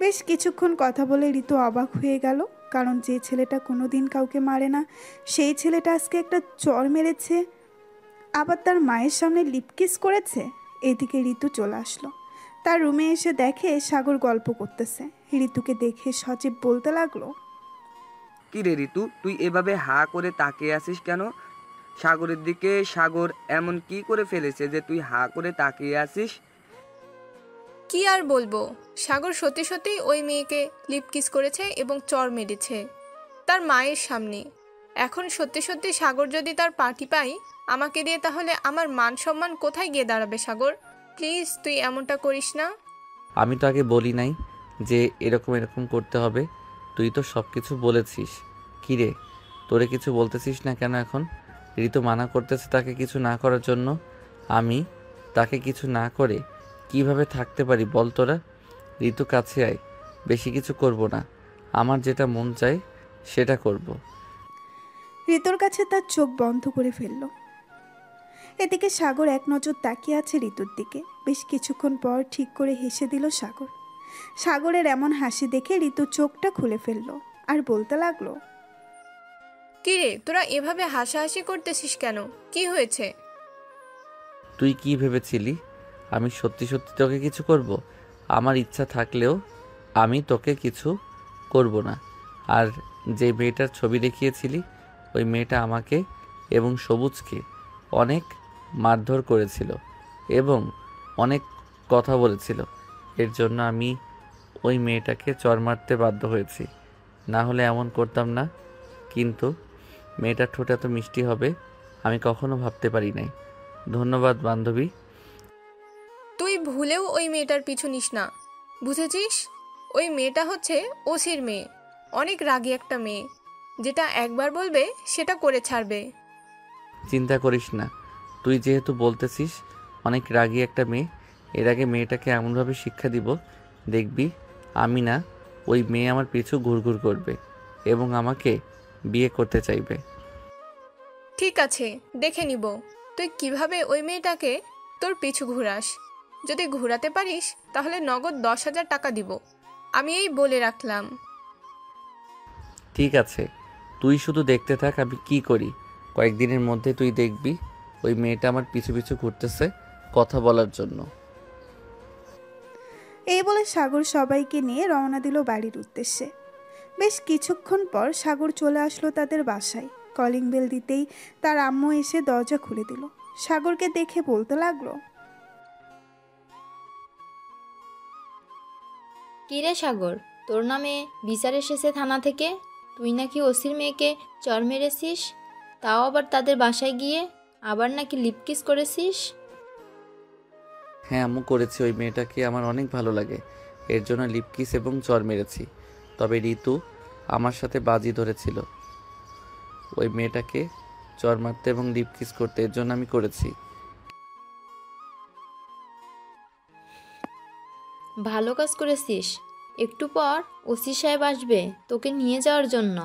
S2: বেশ কিছুক্ষণ কথা বলে ঋতু অবাক হয়ে গেল, কারণ যে ছেলেটা কোনোদিন কাউকে মারে না সেই ছেলেটা আজকে একটা চর মেরেছে, আবার তার মায়ের সামনে লিপকিস করেছে। এদিকে ঋতু চলে আসলো। তার রুমে এসে দেখে সাগর গল্প করতেছে। ঋতুকে দেখে সজীব বলতে লাগলো,
S11: কি রে ঋতু, তুই এভাবে হা করে তাকিয়ে আছিস কেন সাগরের দিকে? সাগর এমন কি করে ফেলেছে যে তুই হা করে তাকিয়ে আছিস?
S10: কি আর বলবো, সাগর সত্যি সত্যি ওই মেয়েকে লিপকিস করেছে এবং চর মেরেছে তার মায়ের সামনে। এখন সত্যি সত্যি সাগর যদি তার পার্টি পাই আমাকে দিয়ে, তাহলে আমার মান সম্মান কোথায় গিয়ে দাঁড়াবে? সাগর প্লিজ তুই এমনটা করিস না।
S1: আমি তো আগে বলি নাই যে এরকম এরকম করতে হবে। তুই তো সব কিছু বলেছিস। কি রে, তোরে কিছু বলতেছিস না কেন এখন? ঋতু মানা করতেছে তাকে কিছু না করার জন্য। আমি তাকে কিছু না করে কিভাবে থাকতে পারি বল তোরা? ঋতু কাছে আয়, বেশি কিছু করব না, আমার যেটা মন চায় সেটা করব।
S2: ঋতুর কাছে তার চোখ বন্ধ করে ফেলল। এদিকে সাগর এক নজর তাকিয়ে আছে ঋতুর দিকে। বেশ কিছুক্ষণ পর ঠিক করে হেসে দিল সাগর। সাগরের এমন হাসি দেখে ঋতু চোখটা খুলে ফেলল আর বলতে লাগলো,
S10: কি রে তোরা এভাবে হাসাহাসি করতেছিস কেন, কি হয়েছে?
S1: তুই কি ভেবেছিলি আমি সত্যি সত্যি তোকে কিছু করব? আমার ইচ্ছা থাকলেও আমি তোকে কিছু করব না। আর যে মেয়েটার ছবি দেখিয়েছিলি ওই মেয়েটা আমাকে এবং সবুজকে অনেক মারধর করেছিল এবং অনেক কথা বলেছিল। এর জন্য আমি ওই মেয়েটাকে চড় মারতে বাধ্য হয়েছি, না হলে এমন করতাম না। কিন্তু মেয়েটার ঠোঁট এত মিষ্টি হবে আমি কখনো ভাবতে পারি নাই। ধন্যবাদ বান্ধবী।
S10: তুই ভুলেও ওই মেয়েটার পিছু নিস না, বুঝেছিস? ওই মেয়েটা হচ্ছে ওসির মেয়ে, অনেক রাগী একটা মেয়ে, যেটা একবার বলবে সেটা করে ছাড়বে।
S1: চিন্তা করিস না, তুই যেহেতু বলতেছিস অনেক রাগী একটা মেয়ে, এর আগে মেয়েটাকে এমনভাবে শিক্ষা দিব দেখবি আমি না ওই মেয়ে আমার পিছু ঘুরঘুর করবে এবং আমাকে বিয়ে করতে চাইবে।
S10: ঠিক আছে, দেখে নিব তুই কিভাবে ওই মেয়েটাকে তোর পিছু ঘুরাস। যদি ঘুরাতে পারিস তাহলে নগদ 10,000 টাকা দিব, আমি এই বলে রাখলাম।
S1: ঠিক আছে, তুই শুধু দেখতে থাক আমি কি করি। কয়েকদিনের মধ্যে তুই দেখবি ওই মেয়েটা আমার পিছু পিছু ঘুরতেছে কথা বলার জন্য।
S2: এই বলে সাগর সবাইকে নিয়ে রওনা দিল বাড়ির উদ্দেশ্যে। বেশ কিছুক্ষণ পর সাগর চলে আসলো তাদের বাসায়। কলিং বেল দিতেই তার আম্মু এসে দরজা খুলে দিল। সাগরকে দেখে বলতে লাগলো,
S7: কিরে সাগর, তোর নামে বিচার এসেছে থানা থেকে। তুই নাকি ওসির মেয়েকে চর মেরেছিস, তাও আবার তাদের বাসায় গিয়ে, আবার নাকি লিপকিস করেছিস।
S1: হ্যাঁ আম্মু, করেছি। ওই মেয়েটাকে আমার অনেক ভালো লাগে, এর জন্য লিপকিস এবং চর মেরেছি। তবে ঋতু আমার সাথে বাজি ধরেছিল ওই মেয়েটাকে চর মারতে এবং লিপকিস করতে, এর জন্য আমি করেছি।
S7: ভালো কাজ করেছিস। একটু পর ওসি সাহেব আসবে তোকে নিয়ে যাওয়ার জন্য।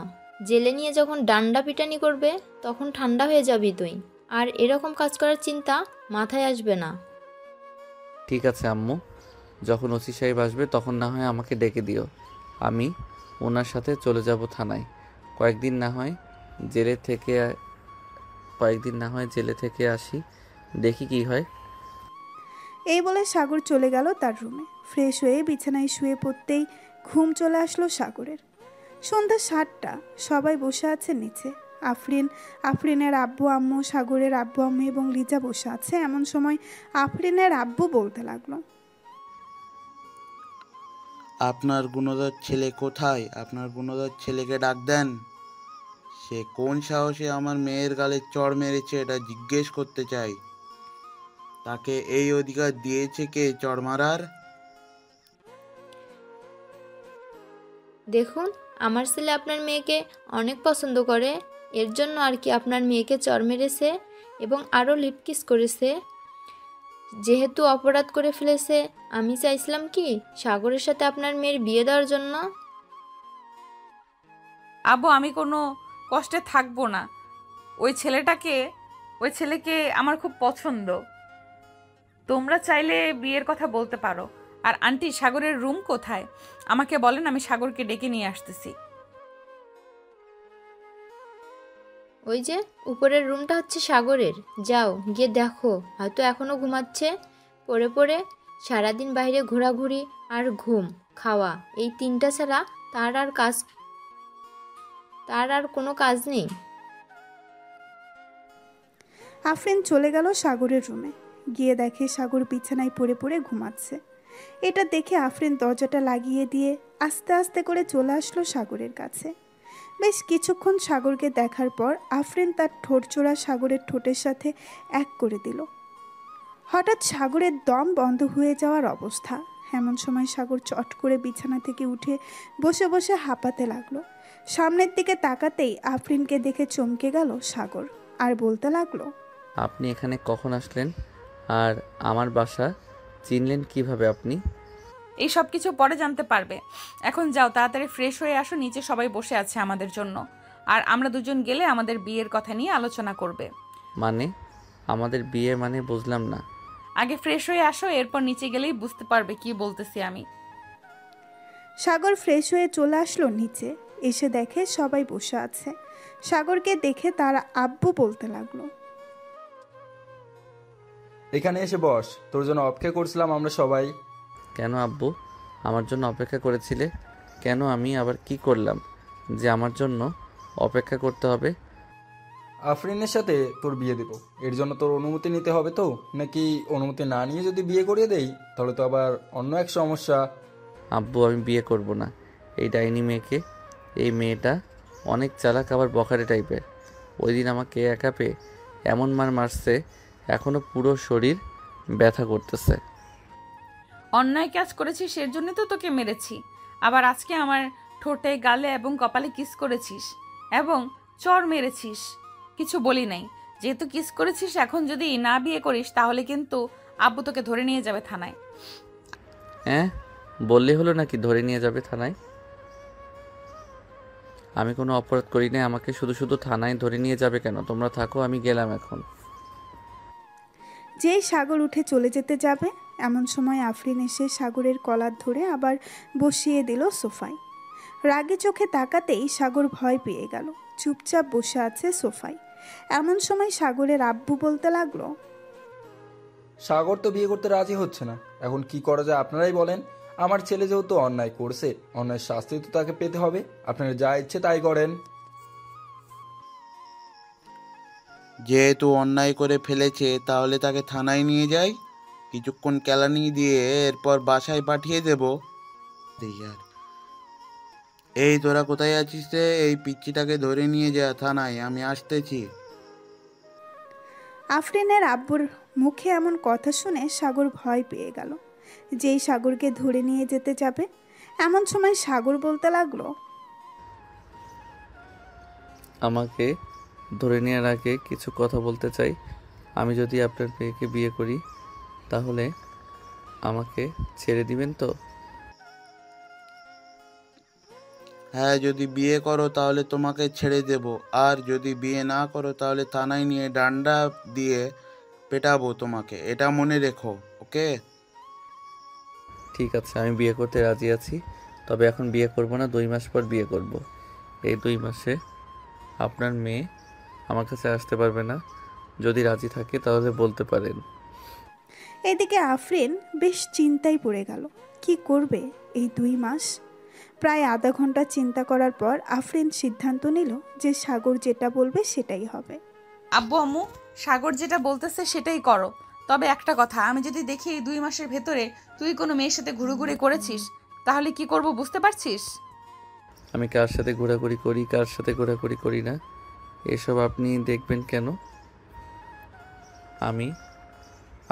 S7: জেলে নিয়ে যখন ডান্ডা পিটানি করবে তখন ঠান্ডা হয়ে যাবি তুই, আর এরকম কাজ করার চিন্তা মাথায় আসবে না।
S1: ঠিক আছে আম্মু, যখন ওসি সাহেব আসবে তখন না হয় আমাকে ডেকে দিও, আমি ওনার সাথে চলে যাব থানায়। কয়েকদিন না হয় জেলে থেকে আসি, দেখি কি হয়।
S2: এই বলে সাগর চলে গেল তার রুমে। ফ্রেশ হয়ে বিছানায় শুয়ে পড়তেই ঘুম চলে আসলো সাগরের। সন্ধ্যা 7টা, সবাই বসে আছে নিচে। আফরিনের আব্বু আম্মু, সাগরের আব্বু আম্মু এবং লিজা বসে আছে। এমন সময় আফরিনের আব্বু বলতে লাগলো,
S12: আপনার গুণধর ছেলে কোথায়? আপনার গুণধর ছেলেকে ডাক দেন। সে কোন সাহসে আমার মেয়ের গালে চড় মেরেছে এটা জিজ্ঞেস করতে চাই। তাকে এই অধিকার দিয়েছে কে চড় মারার?
S7: দেখুন, আমার ছেলে আপনার মেয়েকে অনেক পছন্দ করে, এর জন্য আর কি আপনার মেয়েকে চড় মেরেছে এবং আরও লিপ কিস করেছে। যেহেতু অপরাধ করে ফেলেছে, আমি চাইছিলাম কি সাগরের সাথে আপনার মেয়ের বিয়ে দেওয়ার জন্য।
S3: আব্বু, আমি কোনো কষ্টে থাকবো না। ওই ছেলেকে আমার খুব পছন্দ। তোমরা চাইলে বিয়ের কথা বলতে পারো। আর আন্টি, সাগরের রুম কোথায় আমাকে বলেন, আমি সাগরকে ডেকে নিয়ে আসতেছি।
S7: ওই যে উপরের রুমটা হচ্ছে সাগরের, যাও গিয়ে দেখো, হয়তো এখনও ঘুমাচ্ছে। পড়ে পড়ে সারাদিন বাইরে ঘোরাঘুরি আর ঘুম খাওয়া, এই 3টা ছাড়া তার আর কোনো কাজ নেই।
S2: আফরিন চলে গেল সাগরের রুমে। গিয়ে দেখে সাগর বিছানায় পড়ে পড়ে ঘুমাচ্ছে। এটা দেখে আফরিন দরজাটা লাগিয়ে দিয়ে আস্তে আস্তে করে চলে আসলো সাগরের কাছে। বেশ কিছুক্ষণ সাগরকে দেখার পর আফরিন তার ঠোঁটজোড়া সাগরের ঠোঁটের সাথে এক করে দিল। হঠাৎ সাগরের দম বন্ধ হয়ে যাওয়ার অবস্থা। এমন সময় সাগর চট করে বিছানা থেকে উঠে বসে বসে হাঁপাতে লাগলো। সামনের দিকে তাকাতেই আফরিনকে দেখে চমকে গেল সাগর আর বলতে লাগলো,
S1: আপনি এখানে কখন আসলেন? আর আমার বাসা চিনলেন কিভাবে আপনি?
S3: এই সব কিছু পরে জানতে পারবে। এখন যাও, তাড়াতাড়ি ফ্রেশ হয়ে আসো, নিচে সবাই বসে আছে আমাদের জন্য। আর আমরা দুজন গেলে আমাদের বিয়ের কথা নিয়ে আলোচনা করবে।
S1: মানে আমাদের বিয়ে মানে বুঝলাম না।
S3: আগে ফ্রেশ হয়ে আসো, এরপর নিচে গেলেই বুঝতে পারবে কি বলতেছি আমি।
S2: সাগর ফ্রেশ হয়ে চলে আসলো নিচে। এসে দেখে সবাই বসে আছে। সাগরকে দেখে তার আব্বু বলতে লাগলো,
S13: এখানে এসে বস, তোর জন্য অপেক্ষা করছিলাম আমরা সবাই।
S1: কেন আব্বু আমার জন্য অপেক্ষা করেছিলে? কেন আমি আবার কি করলাম যে আমার জন্য অপেক্ষা করতে হবে?
S13: আফরিনের সাথে তোর বিয়ে দেব, এর জন্য তোর অনুমতি নিতে হবে তো, নাকি অনুমতি না নিয়ে যদি বিয়ে করিয়ে দেই তাহলে তো আবার অন্য এক সমস্যা।
S1: আব্বু, আমি বিয়ে করব না এই ডাইনি মেয়েকে। এই মেয়েটা অনেক চালাক, আবার বখাটে টাইপের। ওই দিন আমাকে একা পেয়ে এমন মারছে, এখনও পুরো শরীর ব্যথা করতেছে।
S3: অন্যায় কাজ করেছিস, এর জন্য তো তোকে মেরেছি। আবার আজকে আমার ঠোঁটে, গালে এবং কপালে কিস করেছিস এবং চড় মেরেছিস, কিছু বলি নাই। যেহেতু কিস করেছিস, এখন যদি না বিয়ে করিস তাহলে কিন্তু আব্বু তোকে ধরে নিয়ে যাবে থানায়।
S1: হ্যাঁ, বললেই হলো নাকি ধরে নিয়ে যাবে থানায়? আমি কোনো অপরাধ করি না, আমাকে শুধু শুধু থানায় ধরে নিয়ে যাবে কেন? তোমরা থাকো, আমি গেলাম এখন।
S2: যেই সাগর উঠে চলে যেতে যাবে, এমন সময় আফরিন এসে সাগরের কলার ধরে আবার বসিয়ে দিল সোফায়। রাগে চোখে তাকাতেই সাগর ভয় পেয়ে গেল, চুপচাপ বসে আছে সোফায়। এমন সময় সাগরের আব্বু বলতে লাগলো,
S13: সাগর তো বিয়ে করতে রাজি হচ্ছে না, এখন কি করা যায় আপনারাই বলেন। আমার ছেলে যেহেতু অন্যায় করছে, অন্যায় শাস্তি তো তাকে পেতে হবে। আপনারা যা ইচ্ছে তাই করেন।
S12: যেহেতু অন্যায় করে ফেলেছে তাহলে তাকে থানায় নিয়ে যাই, কিছুক্ষণ কেলানি দিয়ে এরপর বাসায় পাঠিয়ে দেব। এই তোরা কোথায় আছিস রে? এই পিচ্চিটাকে ধরে নিয়ে যা থানায়, আমি আসতেছি।
S2: আফরিনের আব্বুর মুখে এমন কথা শুনে সাগর ভয় পেয়ে গেল। যেই সাগরকে ধরে নিয়ে যেতে যাবে, এমন সময় সাগর বলতে লাগলো,
S1: আমাকে ধরে নেওয়ার আগে কিছু কথা বলতে চাই। আমি যদি আপনার মেয়েকে বিয়ে করি তাহলে আমাকে ছেড়ে দিবেন তো?
S12: হ্যাঁ, যদি বিয়ে করো তাহলে তোমাকে ছেড়ে দেব, আর যদি বিয়ে না করো তাহলে থানায় নিয়ে ডান্ডা দিয়ে পেটাবো তোমাকে, এটা মনে রেখো, ওকে?
S1: ঠিক আছে, আমি বিয়ে করতে রাজি আছি, তবে এখন বিয়ে করব না, 2 মাস পর বিয়ে করব। এই 2 মাসে আপনার মেয়ে আমার কাছে আসতে পারবে না। যদি রাজি থাকে তাহলে বলতে পারেন।
S2: এদিকে আফরিন বেশ চিন্তায় পড়ে গেল, কি করবে এই 2 মাস। প্রায় আধা ঘন্টা চিন্তা করার পর আফরিন সিদ্ধান্ত নিল যে সাগর যেটা বলবে সেটাই হবে।
S3: আব্বু আম্মু, সাগর যেটা বলতেছে সেটাই করো। তবে একটা কথা, আমি যদি দেখি এই 2 মাসের ভেতরে তুই কোনো মেয়ের সাথে ঘুরোঘুরি করেছিস, তাহলে কি করব বুঝতে পারছিস?
S1: আমি কার সাথে ঘোরাঘুরি করি, কার সাথে ঘোরাঘুরি করি না, এসব আপনি দেখবেন কেন? আমি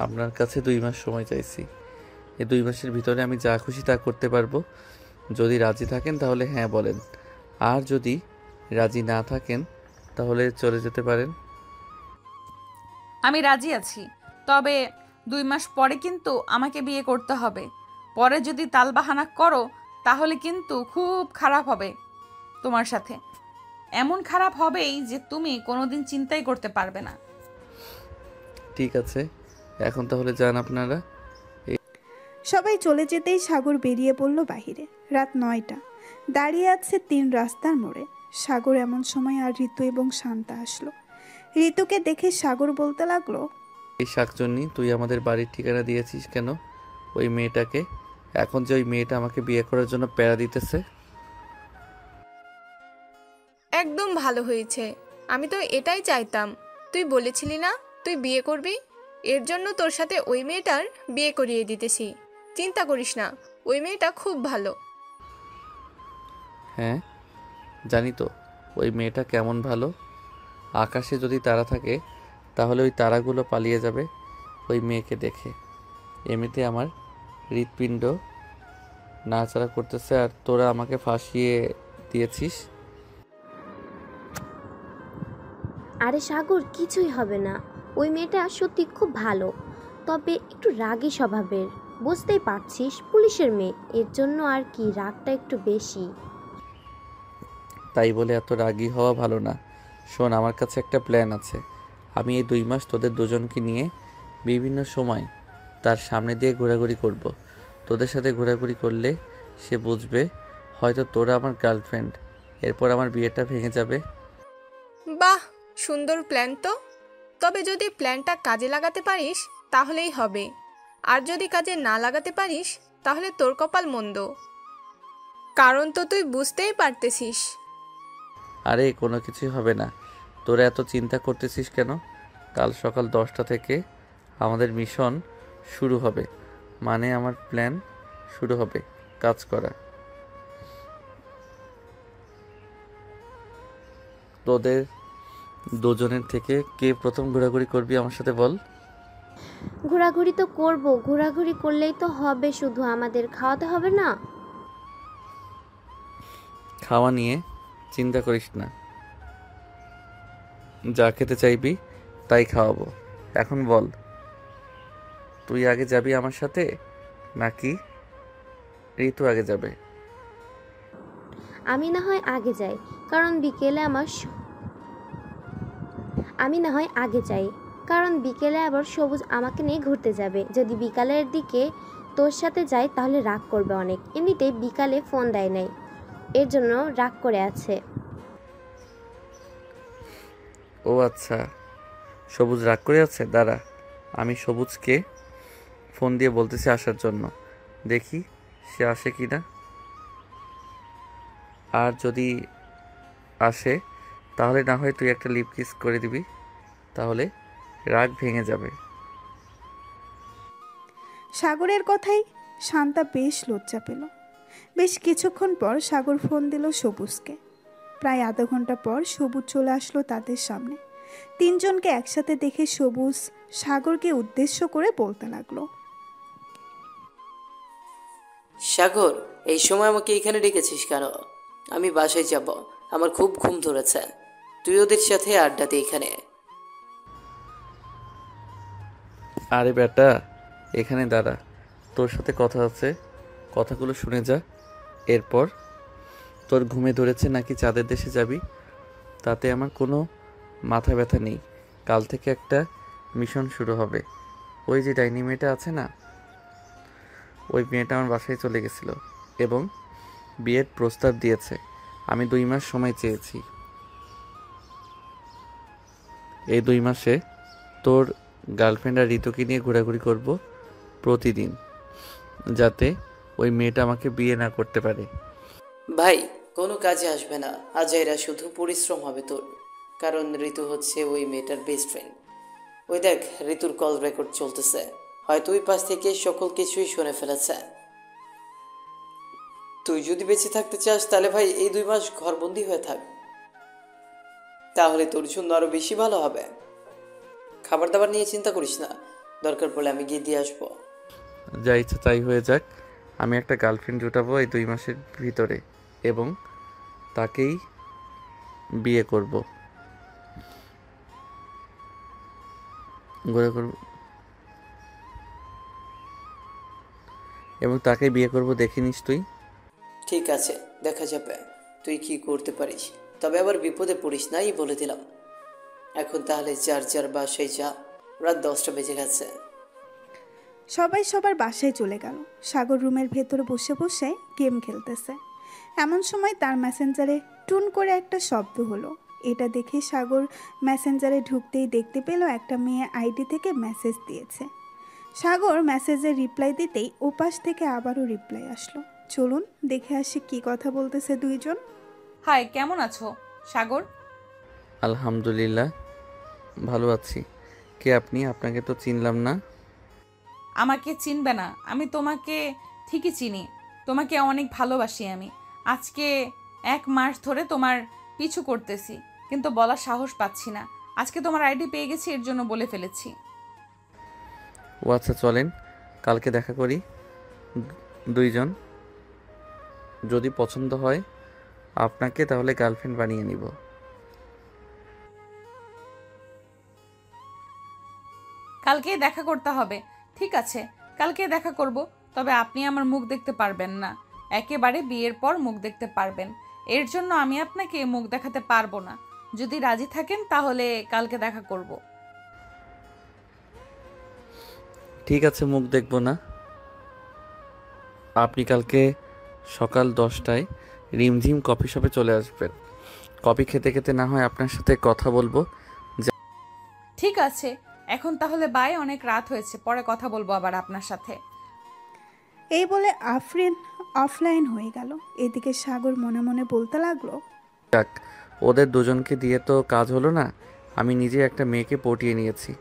S1: আপনার কাছে 2 মাস সময় চাইছি। এই 2 মাসের ভিতরে আমি যা খুশি তা করতে পারবো। যদি রাজি থাকেন তাহলে হ্যাঁ বলেন, আর যদি রাজি না থাকেন তাহলে চলে যেতে পারেন।
S3: আমি রাজি আছি, তবে 2 মাস পরে কিন্তু আমাকে বিয়ে করতে হবে। পরে যদি তালবাহানা করো তাহলে কিন্তু খুব খারাপ হবে তোমার সাথে। এমন খারাপ হবেই যে তুমি কোনোদিন চিন্তাই করতে পারবে না।
S1: ঠিক আছে, এখন তাহলে যান আপনারা।
S2: সবাই চলে যেতেই সাগর বেরিয়ে পড়ল বাহিরে। রাত 9টা, দাঁড়িয়ে আছে 3 রাস্তার মোড়ে। সাগর এমন সময় আর ঋতু এবং শান্তা আসলো। ঋতুকে দেখে সাগর বলতে লাগলো,
S1: এই শাকচুন্নি, তুই আমাদের বাড়ির ঠিকানা দিয়েছিস কেন ওই মেয়েটাকে? এখন যে ওই মেয়েটা আমাকে বিয়ে করার জন্য প্যারা দিতেছে।
S10: একদম ভালো হয়েছে, আমি তো এটাই চাইতাম। তুই বলেছিলি না তুই বিয়ে করবি, এর জন্য তোর সাথে ওই মেয়েটার বিয়ে করিয়ে দিতেছি। চিন্তা করিস না, ওই মেয়েটা খুব ভালো।
S1: হ্যাঁ জানি তো ওই মেয়েটা কেমন ভালো। আকাশে যদি তারা থাকে তাহলে ওই তারাগুলো পালিয়ে যাবে ওই মেয়েকে দেখে। এমনিতে আমার হৃৎপিণ্ড নাড়াচাড়া করতেছে আর তোরা আমাকে ফাঁসিয়ে দিয়েছিস।
S14: আরে সাগর, কিছুই হবে না। ওই মেয়েটা সত্যি খুব ভালো, তবে একটু রাগী স্বভাবের। বুঝতেই পারছিস, পুলিশের মেয়ে, এর জন্য আর কি রাগটা একটু বেশি।
S1: তাই বলে এত রাগী হওয়া ভালো না। শোন, আমার কাছে একটা প্ল্যান আছে। আমি এই 2 মাস তোদের দুজনকে নিয়ে বিভিন্ন সময় তার সামনে দিয়ে ঘোরাঘুরি করব। তোদের সাথে ঘোরাঘুরি করলে সে বুঝবে হয়তো তোরা আমার গার্লফ্রেন্ড। এরপর আমার বিয়েটা ভেঙে যাবে।
S10: বাহ, সুন্দর প্ল্যান তো। তবে যদি প্ল্যানটা কাজে লাগাতে পারিস তাহলেই হবে, আর যদি কাজে না লাগাতে পারিস তাহলে তোর কপাল মন্দ। কারণ তো তুই বুঝতেই পারতেছিস।
S1: আরে কোনো কিছুই হবে না, তোরা এত চিন্তা করতেছিস কেন? কাল সকাল 10টা থেকে আমাদের মিশন শুরু হবে, মানে আমার প্ল্যান শুরু হবে কাজ করা। তোদের দুজনের থেকে কে প্রথম ঘোরাঘুরি করবি আমার সাথে বল?
S14: ঘোরাঘুরি তো করব, ঘোরাঘুরি করলেই তো হবে, শুধু আমাদের খাওয়াতে হবে না?
S1: খাওয়া নিয়ে চিন্তা করিস না, যা খেতে চাইবি তাই খাওয়াবো। এখন বল, তুই আগে যাবি আমার সাথে নাকি ঋতু আগে যাবে?
S14: আমি না হয় আগে যাই, কারণ বিকেলে আবার সবুজ আমাকে নিয়ে ঘুরতে যাবে। যদি বিকালের দিকে তোর সাথে যাই তাহলে রাগ করবে অনেক। এমনিতেই বিকালে ফোন দেয় নাই, এর জন্য রাগ করে আছে।
S1: ও আচ্ছা, সবুজ রাগ করে আছে। দাঁড়া, আমি সবুজকে ফোন দিয়ে বলতেছি আসার জন্য, দেখি সে আসে কি না। আর যদি আসে তাহলে না হয় তুই একটা লিপ কিস করে দিবি, তাহলে রাগ ভেঙে যাবে।
S2: সাগরের কথাই শান্তা বেশ লজ্জা পেল। বেশ কিছুক্ষণ পর সাগর ফোন দিল সবুজকে। প্রায় আধা ঘন্টা পর সবুজ চলে আসলো তাদের সামনে। 3 জনকে একসাথে দেখে সবুজ সাগরকে উদ্দেশ্য করে বলতে লাগলো,
S4: সাগর, এই সময় আমাকে এখানে ডেকেছিস কেন? আমি বাসায় যাব, আমার খুব ঘুম ধরেছে। তুই ওদের সাথে আড্ডা দে এখানে।
S1: আরে বেটা, এখানে দাঁড়া, তোর সাথে কথা আছে, কথাগুলো শুনে যা। এরপর তোর ঘুমে ধরেছে নাকি চাঁদের দেশে যাবি, তাতে আমার কোনো মাথা ব্যথা নেই। কাল থেকে একটা মিশন শুরু হবে। ওই যে ডাইনি মেয়েটা আছে না, ওই মেয়েটা আমার বাসায় চলে গেছিল এবং বিয়ের প্রস্তাব দিয়েছে। আমি 2 মাস সময় চেয়েছি। এই 2 মাসে তোর গার্লফ্রেন্ড আর ঋতুকে নিয়ে ঘোরাঘুরি করব প্রতিদিন, যাতে ওই মেয়েটা আমাকে বিয়ে না করতে পারে।
S4: ভাই কোনো কাজে আসবে না, আজাইরা শুধু পরিশ্রম হবে তোর। কারণ ঋতু হচ্ছে ওই মেয়েটার বেস্ট ফ্রেন্ড। ওই দেখ, ঋতুর কল রেকর্ড চলতেছে, হয়তো ওই পাশ থেকে সকল কিছুই শুনে ফেলেছে। তুই যদি বেঁচে থাকতে চাস তাহলে ভাই এই 2 মাস ঘরবন্দি হয়ে থাক, তাহলে তোর জন্য আরো বেশি ভালো হবে। খাবার দাবার নিয়ে চিন্তা করিস না, দরকার পড়লে আমি গিয়ে দিয়ে আসবো।
S1: যা ইচ্ছা তাই হয়ে যাক, আমি একটা গার্লফ্রেন্ড জুটাবো এই 2 মাসের ভিতরে এবং তাকেই বিয়ে করব। এবং তাকে বিয়ে করব, দেখে নিস তুই।
S4: ঠিক আছে, দেখা যাবে তুই কি করতে পারিস, তবে আবার বিপদে পড়িস নাই বলে দিলাম। এখন তাহলে যার যার বাসায় যা, রাত 10টা বেজে গেছে।
S2: সবাই সবার বাসায় চলে গেল। সাগর রুমের ভেতরে বসে বসে গেম খেলতেছে। এমন সময় তার মেসেঞ্জারে টুন করে একটা শব্দ হলো। এটা দেখে সাগর মেসেঞ্জারে ঢুকতেই দেখতে পেল একটা মেয়ে আইডি থেকে মেসেজ দিয়েছে। সাগর মেসেজের রিপ্লাই দিতেই ওপাশ থেকে আবারও রিপ্লাই আসলো। চলুন দেখে আসি কি কথা বলতেছে দুইজন।
S3: হাই, কেমন আছো সাগর?
S1: আলহামদুলিল্লাহ ভালো আছি। কে আপনি? আপনাকে তো চিনলাম না।
S3: আমাকে চিনবে না? আমি তোমাকে ঠিকই চিনি, তোমাকে অনেক ভালোবাসি আমি। আজকে 1 মাস ধরে তোমার পিছু করতেছি, কিন্তু বলার সাহস পাচ্ছি না। আজকে তোমার আইডি পেয়ে গেছি, এর জন্য বলে ফেলেছি।
S1: ও আচ্ছা, চলেন কালকে দেখা করি দুইজন। যদি পছন্দ হয় আপনাকে তাহলে গার্লফ্রেন্ড বানিয়ে নিব।
S3: কালকেই দেখা করতে হবে। ঠিক আছে, কালকে দেখা করব, তবে আপনি আমার মুখ দেখতে পারবেন না। একেবারে বিয়ের পর মুখ দেখতে পারবেন, এর জন্য আমি আপনাকে মুখ দেখাতে পারবো না। যদি রাজি থাকেন তাহলে কালকে দেখা করব।
S1: ঠিক আছে, মুখ দেখব না। আপনি কালকে সকাল 10টায় রিমঝিম কফি শপে চলে আসবেন। কফি খেতে খেতে না হয় আপনার সাথে কথা বলবো।
S3: ঠিক আছে, এখন তাহলে বাই, অনেক রাত হয়েছে, পরে কথা বলবো আবার আপনার সাথে।
S2: এই বলে আফরিন অফলাইন হয়ে গেল। এদিকে সাগর মনে মনে বলতে লাগলো,
S1: যাক, ওদের দুজনকে দিয়ে তো কাজ হলো না। আমি নিজে একটা মেয়েকে পটিয়ে নিয়েছি,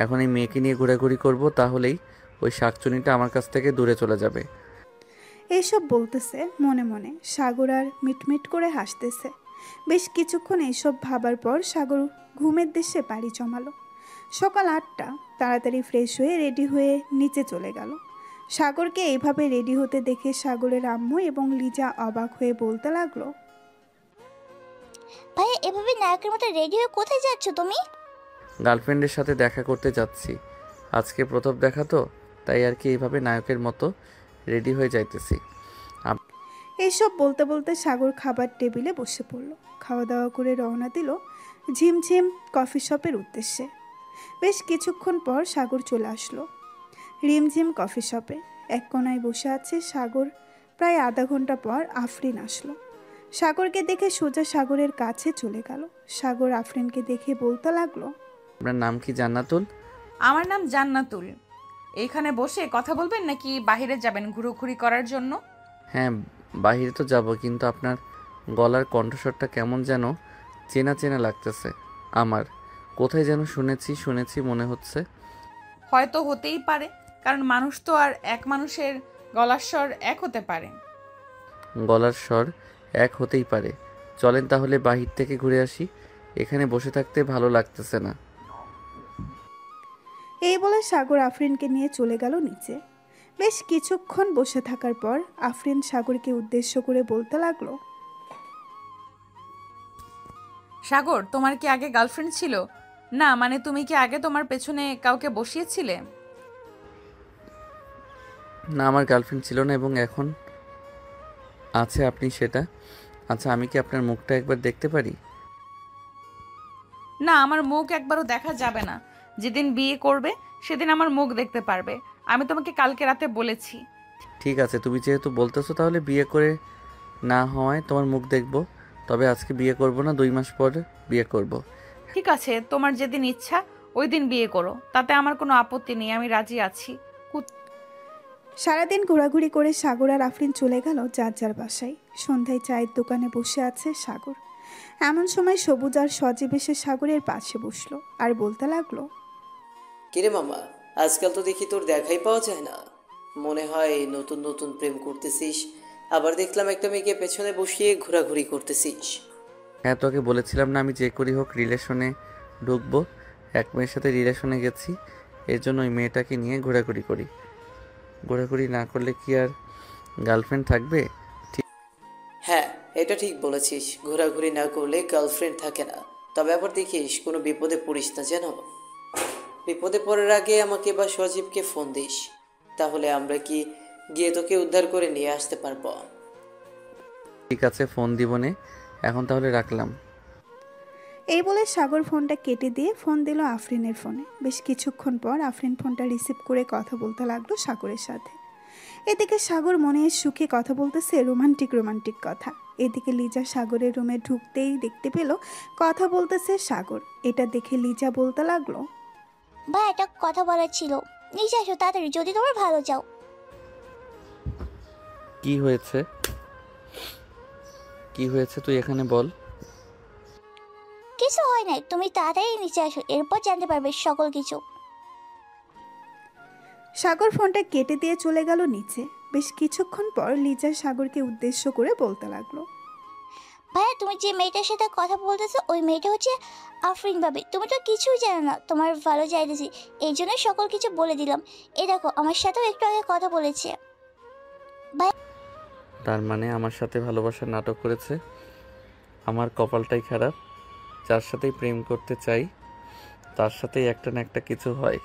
S1: এখন এই মেয়েকে নিয়ে ঘোরাঘুরি করব, তাহলেই ওই শাকচুনিটা আমার কাছ থেকে দূরে চলে যাবে।
S2: এইসব বলতেছে মনে মনে। সাগর আর মিটমিট করে হাসতেছে। বেশ কিছুক্ষণ এইসব ভাবার পর সাগর ঘুমের দেশে পাড়ি জমালো। সকাল 8টা, তাড়াতাড়ি ফ্রেশ হয়ে রেডি হয়ে নিচে চলে গেল। সাগরকে এইভাবে রেডি হতে দেখে সাগরের আম্মু এবং লিজা অবাক হয়ে বলতে লাগলো,
S6: ভাইয়া এভাবে নায়কের মতো রেডি হয়ে কোথায় যাচ্ছ তুমি?
S1: গার্লফ্রেন্ডের সাথে দেখা করতে যাচ্ছি। আজকে প্রথম দেখা তো, তাই আর কি এইভাবে নায়কের মতো রেডি হয়ে যাইতেছি।
S2: এইসব বলতে বলতে সাগর খাবার টেবিলে বসে পড়ল। খাওয়া দাওয়া করে রওনা দিল ঝিমঝিম কফি শপের উদ্দেশ্যে। বেশ কিছুক্ষণ পর সাগর চলে আসলো রিমঝিম কফি শপে। এক কোনায় বসে আছে সাগর। প্রায় আধা ঘন্টা পর আফরিন আসলো। সাগরকে দেখে সোজা সাগরের কাছে চলে গেল। সাগর আফরিনকে দেখে বলতে লাগলো,
S1: আপনার নাম কি জান্নাতুল?
S3: আমার নাম জান্নাতুল। এইখানে বসে কথা বলবেন নাকি বাইরে যাবেন ঘুরোঘুরি করার জন্য?
S1: হ্যাঁ, বাইরে তো যাব, কিন্তু আপনার গলার কণ্ঠস্বরটা কেমন যেন চেনা চেনা লাগতেছে আমার। কোথায় যেন শুনেছি মনে হচ্ছে।
S3: হয়তো হতেই পারে, কারণ মানুষ তো আর এক মানুষের গলার স্বর এক হতে পারে।
S1: গলার স্বর এক হতেই পারে। চলেন তাহলে বাহির থেকে ঘুরে আসি, এখানে বসে থাকতে ভালো লাগতেছে না।
S2: এই বলে সাগর আফরিনকে নিয়ে চলে গেল নিচে। বেশ কিছুক্ষণ বসে থাকার পর আফরিন সাগরকে উদ্দেশ্য করে বলতে লাগলো,
S3: সাগর, তোমার কি আগে গার্লফ্রেন্ড ছিল? না মানে তুমি কি আগে তোমার পেছনে কাউকে বসিয়েছিলে?
S1: না, আমার গার্লফ্রেন্ড ছিল না এবং এখন আছে আপনি সেটা। আচ্ছা, আমি কি আপনার মুখটা একবার দেখতে পারি?
S3: না, আমার মুখ একবারও দেখা যাবে না। যেদিন বিয়ে করবে সেদিন আমার মুখ দেখতে পারবে। আমি তোমাকে কালকে রাতে বলেছি।
S1: ঠিক আছে, তুমি যেহেতু বলতেছো তাহলে বিয়ে করে না হওয়ায় তোমার মুখ দেখব। তবে আজকে বিয়ে করব না, 2 মাস পর বিয়ে করব।
S3: ঠিক আছে, তোমার যেদিন ইচ্ছা ওই দিন বিয়ে করো, তাতে আমার কোনো আপত্তি নেই, আমি রাজি আছি।
S2: সারাদিন ঘোরাঘুরি করে সাগর আর আফরিন চলে গেল যার যার বাসায়। সন্ধ্যায় চায়ের দোকানে বসে আছে সাগর। এমন সময় সবুজ আর সজীব এসে সাগরের পাশে বসলো আর বলতে লাগলো,
S4: কিরে মামা, আজকাল তো দেখি তোর দেখাই পাওয়া যায় না। মনে হয় নতুন নতুন প্রেম করতেছিস, আবার দেখলাম একটা মেয়েকে পেছনে বসিয়ে ঘোরাঘুরি করতেছিস।
S1: হ্যাঁ, তোকে বলেছিলাম না আমি যে করি হোক রিলেশনে ঢুকবো। এক মেয়ের সাথে রিলেশনে গেছি, এর জন্য ওই মেয়েটাকে নিয়ে ঘোরাঘুরি করি। ঘোরাঘুরি না করলে কি আর গার্লফ্রেন্ড থাকবে?
S4: হ্যাঁ, এটা ঠিক বলেছিস, ঘোরাঘুরি না করলে গার্লফ্রেন্ড থাকে না। তবে আবার দেখিস কোনো বিপদে পড়িস না যেন। বিপদে পড়ার আগে আমাকে বা সজীবকে ফোন দিস, তাহলে আমরা কি গিয়ে তোকে উদ্ধার করে নিয়ে আসতে পারবো।
S1: ঠিক আছে, ফোন দিবনে। এখন তাহলে রাখলাম।
S2: এই বলে সাগর ফোনটা কেটে দিয়ে ফোন দিল আফরিনের ফোনে। বেশ কিছুক্ষণ পর আফরিন ফোনটা রিসিভ করে কথা বলতে লাগলো সাগরের সাথে। এদিকে সাগর মনে সুখে কথা বলতেছে রোমান্টিক রোমান্টিক কথা। এদিকে লিজা সাগরের রুমে ঢুকতেই দেখতে পেল কথা বলতেছে সাগর। এটা দেখে লিজা বলতে লাগলো,
S6: ভাই একটা কথা বলার ছিল, নিচে আসো তাড়াতাড়ি যদি তোমার ভালো চাও।
S1: কি হয়েছে? কি হয়েছে তুই এখানে বল।
S6: কিছু হয় নাই, তুমি তাড়াতাড়ি নিচে আসো, এরপর জানতে পারবে সকল কিছু।
S2: সাগর ফোনটা কেটে দিয়ে চলে গেল নিচে। বেশ কিছুক্ষণ পর লিজা সাগরকে উদ্দেশ্য করে বলতে লাগলো,
S6: ভাইয়া তুমি যে মেয়েটার সাথে কথা বলতেছো ওই মেয়েটা হচ্ছে আফরিন ভাবি। তুমি তো কিছুই জানো না, তোমার ভালো চাইতেছি এই জন্য সকল কিছু বলে দিলাম। এই দেখো আমার সাথেও একটু আগে কথা বলেছে।
S1: তার মানে আমার সাথে ভালোবাসার নাটক করেছে। আমার কপালটাই খারাপ, যার সাথেই প্রেম করতে চাই তার সাথেই একটা না একটা কিছু হয়।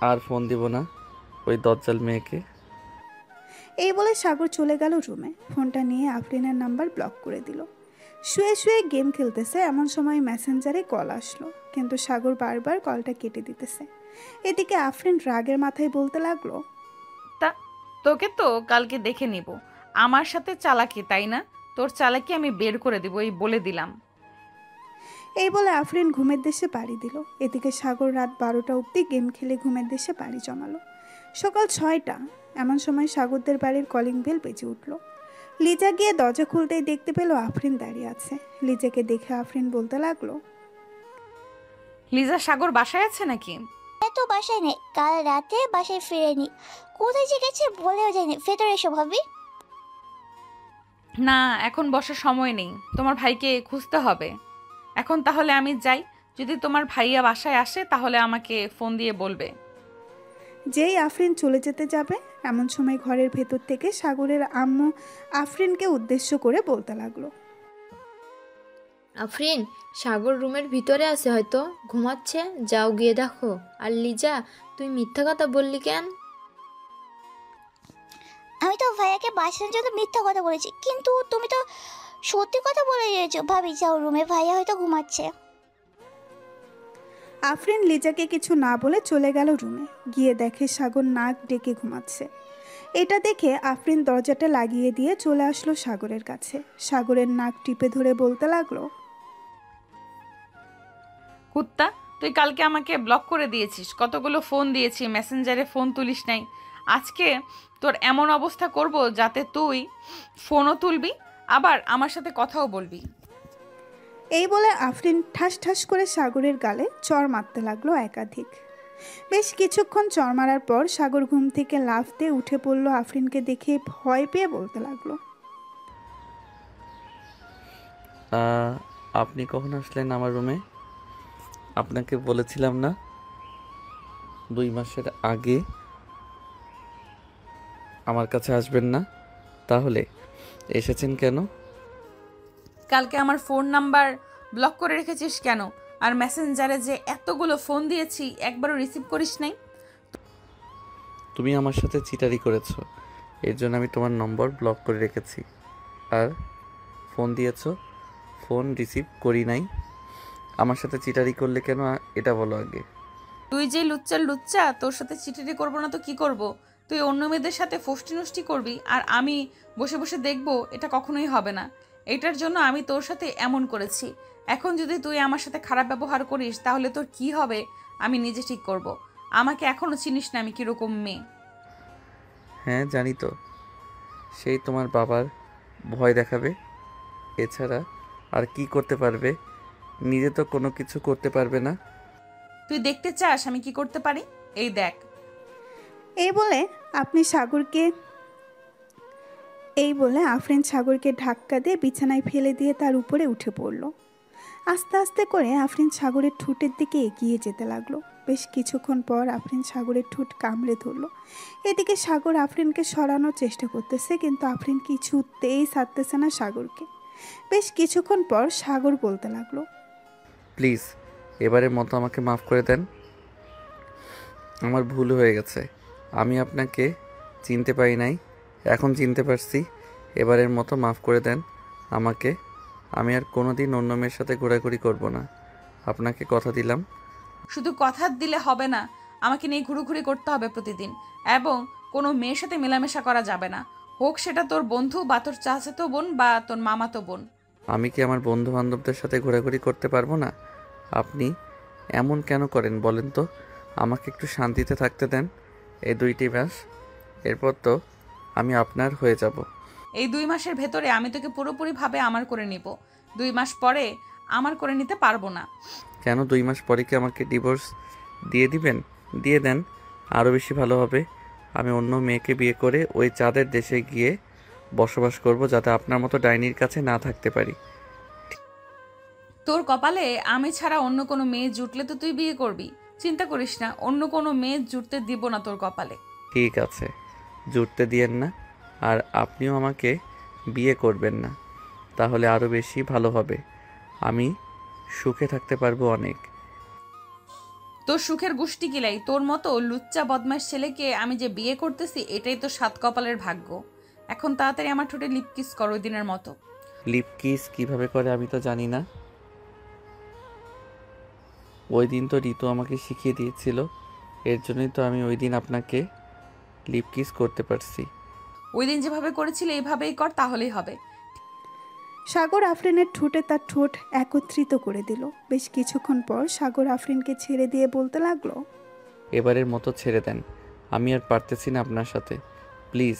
S1: আর ফোন দিব না ওই দজ্জাল মেয়েকে।
S2: এই বলে সাগর চলে গেল রুমে। ফোনটা নিয়ে আফরিনের নাম্বার ব্লক করে দিল। শুয়ে শুয়ে গেম খেলতেছে এমন সময় মেসেঞ্জারে কল আসলো, কিন্তু সাগর বারবার কলটা কেটে দিতেছে। এদিকে আফরিন রাগের মাথায় বলতে লাগলো,
S3: তা তোকে তো কালকে দেখে নিব। আমার সাথে চালাকি, তাই না? তোর চালাকি আমি বের করে দিব, এই বলে দিলাম।
S2: এই বলে আফরিন ঘুমের দেশে পাড়ি দিল। এদিকে সাগর রাত 12টা অবধি গেম খেলে ঘুমের দেশে পাড়ি জমালো। সকাল 6টা এমন সময় সাগরদের বাড়ির কলিং বেল বেজে উঠল। লিজা গিয়ে দরজা খুলতেই দেখতে পেল আফরিন দাঁড়িয়ে আছে। লিজাকে দেখে আফরিন বলতে লাগলো,
S3: লিজা সাগর বাসায় আছে নাকি?
S6: এত বাসায় নেই, কাল রাতে বাসায় ফিরেনি। কোথায় যে গেছে বলেও যায়নি। ভেতরে এসো ভাবি।
S3: না, এখন বসার সময় নেই, তোমার ভাইকে খুঁজতে হবে এখন। তাহলে আমি যাই, যদি তোমার ভাইয়া বাসায় আসে তাহলে আমাকে ফোন দিয়ে বলবে।
S2: যেই আফরিন চলে যেতে যাবে এমন সময় ঘরের ভেতর থেকে সাগরের আম্মু আফরিনকে উদ্দেশ্য করে বলতে লাগলো,
S7: আফরিন, সাগর রুমের ভিতরে আছে, হয়তো ঘুমাচ্ছে, যাও গিয়ে দেখো। আর লিজা, তুই মিথ্যা কথা বললি কেন?
S6: আমি তো ভাইয়াকে বাঁচানোর জন্য মিথ্যা কথা বলেছি, কিন্তু তুমি তো সত্যি কথা বলে দিয়েছো। ভাবি যাও রুমে, ভাইয়া হয়তো ঘুমাচ্ছে।
S2: আফরিন লিজাকে কিছু না বলে চলে গেল রুমে। গিয়ে দেখে সাগর নাক ডেকে ঘুমাচ্ছে। এটা দেখে আফরিন দরজাটা লাগিয়ে দিয়ে চলে আসলো সাগরের কাছে। সাগরের নাক টিপে ধরে বলতে লাগলো,
S3: কুত্তা, তুই কালকে আমাকে ব্লক করে দিয়েছিস, কতগুলো ফোন দিয়েছি, মেসেঞ্জারে ফোন তুলিস নাই। আজকে তোর এমন অবস্থা করব যাতে তুই ফোনও তুলবি আবার আমার সাথে কথাও বলবি।
S2: এই বলে আফরিন ঠাস ঠাস করে সাগরের গালে চড় মারতে লাগলো একাধিক। বেশ কিছুক্ষণ চড় মারার পর সাগর ঘুম থেকে লাফ দিয়ে উঠে পড়লো। আফরিনকে দেখে ভয় পেয়ে বলতে লাগলো,
S1: আপনি কখন আসলেন আমার রুমে? আপনাকে বলেছিলাম না 2 মাসের আগে আমার কাছে আসবেন না, তাহলে এসেছেন কেন?
S3: কালকে আমার ফোন নাম্বার ব্লক করে রেখেছিস কেন? আর মেসেঞ্জারে যে এতগুলো ফোন দিয়েছি একবারও রিসিভ করিস নাই।
S1: তুমি আমার সাথে চিটারি করেছো, এর জন্য আমি তোমার নম্বর ব্লক করে রেখেছি। আর ফোন দিয়েছো, ফোন রিসিভ করি নাই। আমার সাথে চিটারি করলে কেন এটা বলো আগে।
S3: তুই যে লুচ্চার লুচ্চা, তোর সাথে চিঠিটি করবো না তো কি করব? তুই অন্য মেয়েদের সাথে ফষ্টি নষ্টি করবি আর আমি বসে বসে দেখবো, এটা কখনোই হবে না। এটার জন্য আমি তোর সাথে এমন করেছি। এখন যদি তুই আমার সাথে খারাপ ব্যবহার করিস তাহলে তোর কি হবে আমি নিজে ঠিক করব। আমাকে এখনো চিনিস না আমি কিরকম মেয়ে।
S1: হ্যাঁ জানি তো, সেই তোমার বাবার ভয় দেখাবে, এছাড়া আর কি করতে পারবে? নিজে তো কোনো কিছু করতে পারবে না।
S3: তুই দেখতে চাস আমি কি করতে পারি? এই দেখ।
S2: এই বলে আফরিন সাগরকে ধাক্কা দিয়ে বিছানায় ফেলে দিয়ে তার উপরে উঠে পড়ল। আস্তে আস্তে করে আফরিন সাগরের ঠোঁটের দিকে এগিয়ে যেতে লাগলো। বেশ কিছুক্ষণ পর আফরিন সাগরের ঠোঁট কামড়ে ধরলো। এদিকে সাগর আফরিনকে সরানোর চেষ্টা করতেছে, কিন্তু আফরিন কিছুতেই ছাড়তেছে না সাগরকে। বেশ কিছুক্ষণ পর সাগর বলতে লাগলো,
S1: প্লিজ এবারের মতো আমাকে মাফ করে দেন। আমার ভুল হয়ে গেছে, আমি আপনাকে চিনতে পারি নাই, এখন চিনতে পারছি। এবারের মতো মাফ করে দেন আমাকে। আমি আর কোনোদিন অন্য মেয়ের সাথে ঘোরাঘুরি করব না, আপনাকে কথা দিলাম।
S3: শুধু কথা দিলে হবে না, আমাকে নিয়ে ঘুরোঘুরি করতে হবে প্রতিদিন, এবং কোনো মেয়ের সাথে মেলামেশা করা যাবে না, হোক সেটা তোর বন্ধু বা তোর চাচাতো বোন বা তোর মামাতো বোন।
S1: আমি কি আমার বন্ধু বান্ধবদের সাথে ঘোরাঘুরি করতে পারবো না? আপনি এমন কেন করেন বলেন তো? আমাকে একটু শান্তিতে থাকতে দেন এই 2টি মাস, এরপর তো আমি আপনার হয়ে যাব।
S3: এই 2 মাসের ভেতরে আমি তোকে পুরোপুরিভাবে আমার করে নিব। 2 মাস পরে আমার করে নিতে পারবো না।
S1: কেন 2 মাস পরে কি আমাকে ডিভোর্স দিয়ে দিবেন? দিয়ে দেন, আরও বেশি ভালো হবে। আমি অন্য মেয়েকে বিয়ে করে ওই চাঁদের দেশে গিয়ে বসবাস করব, যাতে আপনার মতো ডাইনির কাছে না থাকতে পারি।
S3: তোর কপালে আমি ছাড়া অন্য কোনো মেয়ে জুটলে তো তুই বিয়ে করবি। চিন্তা করিস না, অন্য কোনো মেয়ে জুটতে দিব না তোর কপালে।
S1: ঠিক আছে, জুটতে দিয়েন না, আর আপনিও আমাকে বিয়ে করবেন না, তাহলে আরও বেশি ভালো হবে। আমি সুখে থাকতে পারবো অনেক।
S3: তোর সুখের গুষ্টি কিলাই, তোর মতো লুচ্চা বদমাশ ছেলেকে আমি যে বিয়ে করতেছি এটাই তো 7 কপালের ভাগ্য। এখন তাড়াতাড়ি আমার ঠোঁটে লিপ কিস কর ওই দিনের মতো।
S1: লিপ কিস কীভাবে করে আমি তো জানি না। ওই দিন তো ঋতু আমাকে শিখিয়ে দিয়েছিল, এর জন্যই তো আমি ওই দিন আপনাকে লিপ কিস করতে পারছি।
S3: ওই দিন যেভাবে করেছিলে এইভাবেই কর, তাহলেই হবে।
S2: সাগর আফরিনের ঠোঁটে তার ঠোঁট একত্রিত করে দিল। বেশ কিছুক্ষণ পর সাগর আফরিনকে ছেড়ে দিয়ে বলতে লাগলো,
S1: এবারের মতো ছেড়ে দেন, আমি আর পারতেছি না আপনার সাথে। প্লিজ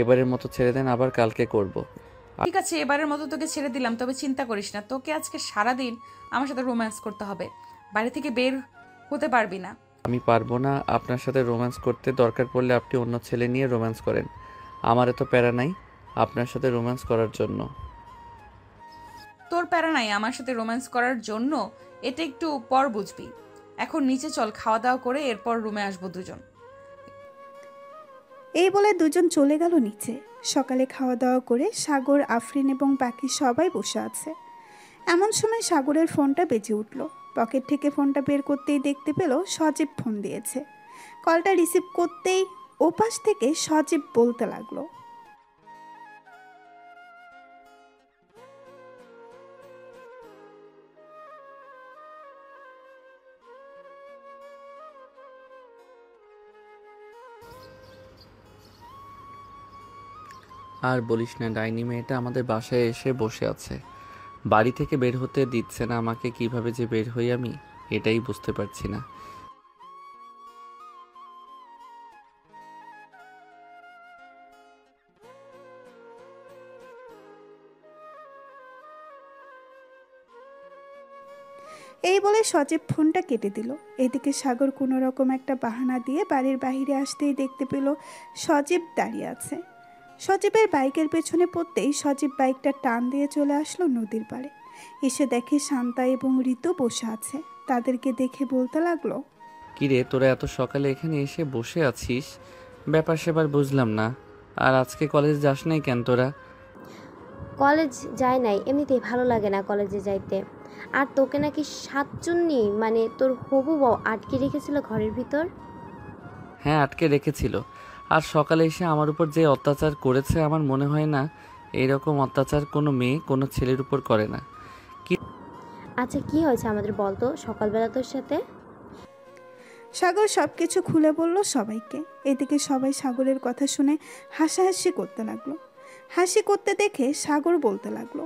S1: এবারের মতো ছেড়ে দেন, আবার কালকে করব।
S3: ঠিক আছে, এবারের মতো তোকে ছেড়ে দিলাম, তবে চিন্তা করিস না, তোকে আজকে সারাদিন আমার সাথে রোম্যান্স করতে হবে। বাড়ি থেকে বের হতে পারবি না।
S1: আমি পারবো না আপনার সাথে রোম্যান্স করতে, দরকার পড়লে আপনি অন্য ছেলে নিয়ে রোম্যান্স করেন, আমার এত প্যারা নাই আপনার সাথে রোম্যান্স করার জন্য।
S3: তোর প্যারা নাই আমার সাথে রোম্যান্স করার জন্য, এটা একটু পর বুঝবি। এখন নিচে চল, খাওয়া দাওয়া করে এরপর রুমে আসবো দুজন।
S2: এই বলে দুজন চলে গেল নিচে। সকালে খাওয়া দাওয়া করে সাগর, আফরিন এবং বাকি সবাই বসে আছে। এমন সময় সাগরের ফোনটা বেজে উঠল। পকেট থেকে ফোনটা বের করতেই দেখতে পেল সজীব ফোন দিয়েছে। কলটা রিসিভ করতেই ওপাশ থেকে সজীব বলতে লাগলো,
S1: আর বলিস না, ডাইনি মেয়েটা আমাদের বাসায় এসে বসে আছে, বাড়ি থেকে বের হতে দিচ্ছে না আমাকে। কিভাবে যে বের হই আমি এটাই বুঝতে পারছি না।
S2: এই বলে সজীব ফোনটা কেটে দিল। এদিকে সাগর কোনো রকম একটা বাহানা দিয়ে বাড়ির বাইরে আসতেই দেখতে পেল সজীব দাঁড়িয়ে আছে। সজীবের বাইকের পেছনে পড়তেই সজীব বাইকটা টান দিয়ে চলে আসলো নদীর পাড়ে। এসে দেখে শান্তা এবং ঋতু বসে আছে। তাদেরকে দেখে বলতে লাগলো,
S1: কিরে তোরা এত সকালে এখানে এসে বসে আছিস? ব্যাপার সেবার বুঝলাম না। আর আজকে কলেজ যাস নাই কেন তোরা?
S14: কলেজ যাই নাই, এমনিতেই ভালো লাগে না কলেজে যাইতে। আর তোকে নাকি 7 জুন্নি মানে তোর হবু বউ আটকে রেখেছিল ঘরের ভিতর।
S1: হ্যাঁ আটকে রেখেছিল, আর সকালে এসে আমার উপর যে অত্যাচার করেছে, আমার মনে হয় না এইরকম অত্যাচার কোনো মেয়ে কোনো ছেলের উপর করে না।
S14: আচ্ছা কি হয়েছে আমাদের বলতো সকালবেলা তোর সাথে?
S2: সাগর সবকিছু খুলে বলল সবাইকে। এদিকে সবাই সাগরের কথা শুনে হাসাহাসি করতে লাগলো। হাসি করতে দেখে সাগর বলতে লাগলো,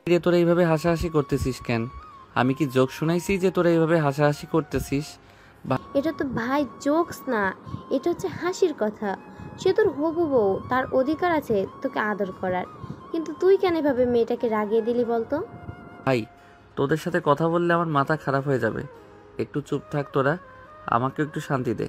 S1: কিরে তোরা এইভাবে হাসাহাসি করতেছিস কেন? আমি কি জোক শুনাইছি যে তোরা এইভাবে হাসাহাসি করতেছিস?
S14: এটা তো ভাই জোকস না, এটা হচ্ছে হাসির কথা। সে তোর হবু বউ, তার অধিকার আছে তোকে আদর করার। কিন্তু তুই কেন এভাবে মেয়েটাকে রাগিয়ে দিলি বলতো?
S1: ভাই, তোদের সাথে কথা বললে আমার মাথা খারাপ হয়ে যাবে। একটু চুপ থাক তোরা, আমাকে একটু শান্তি দে।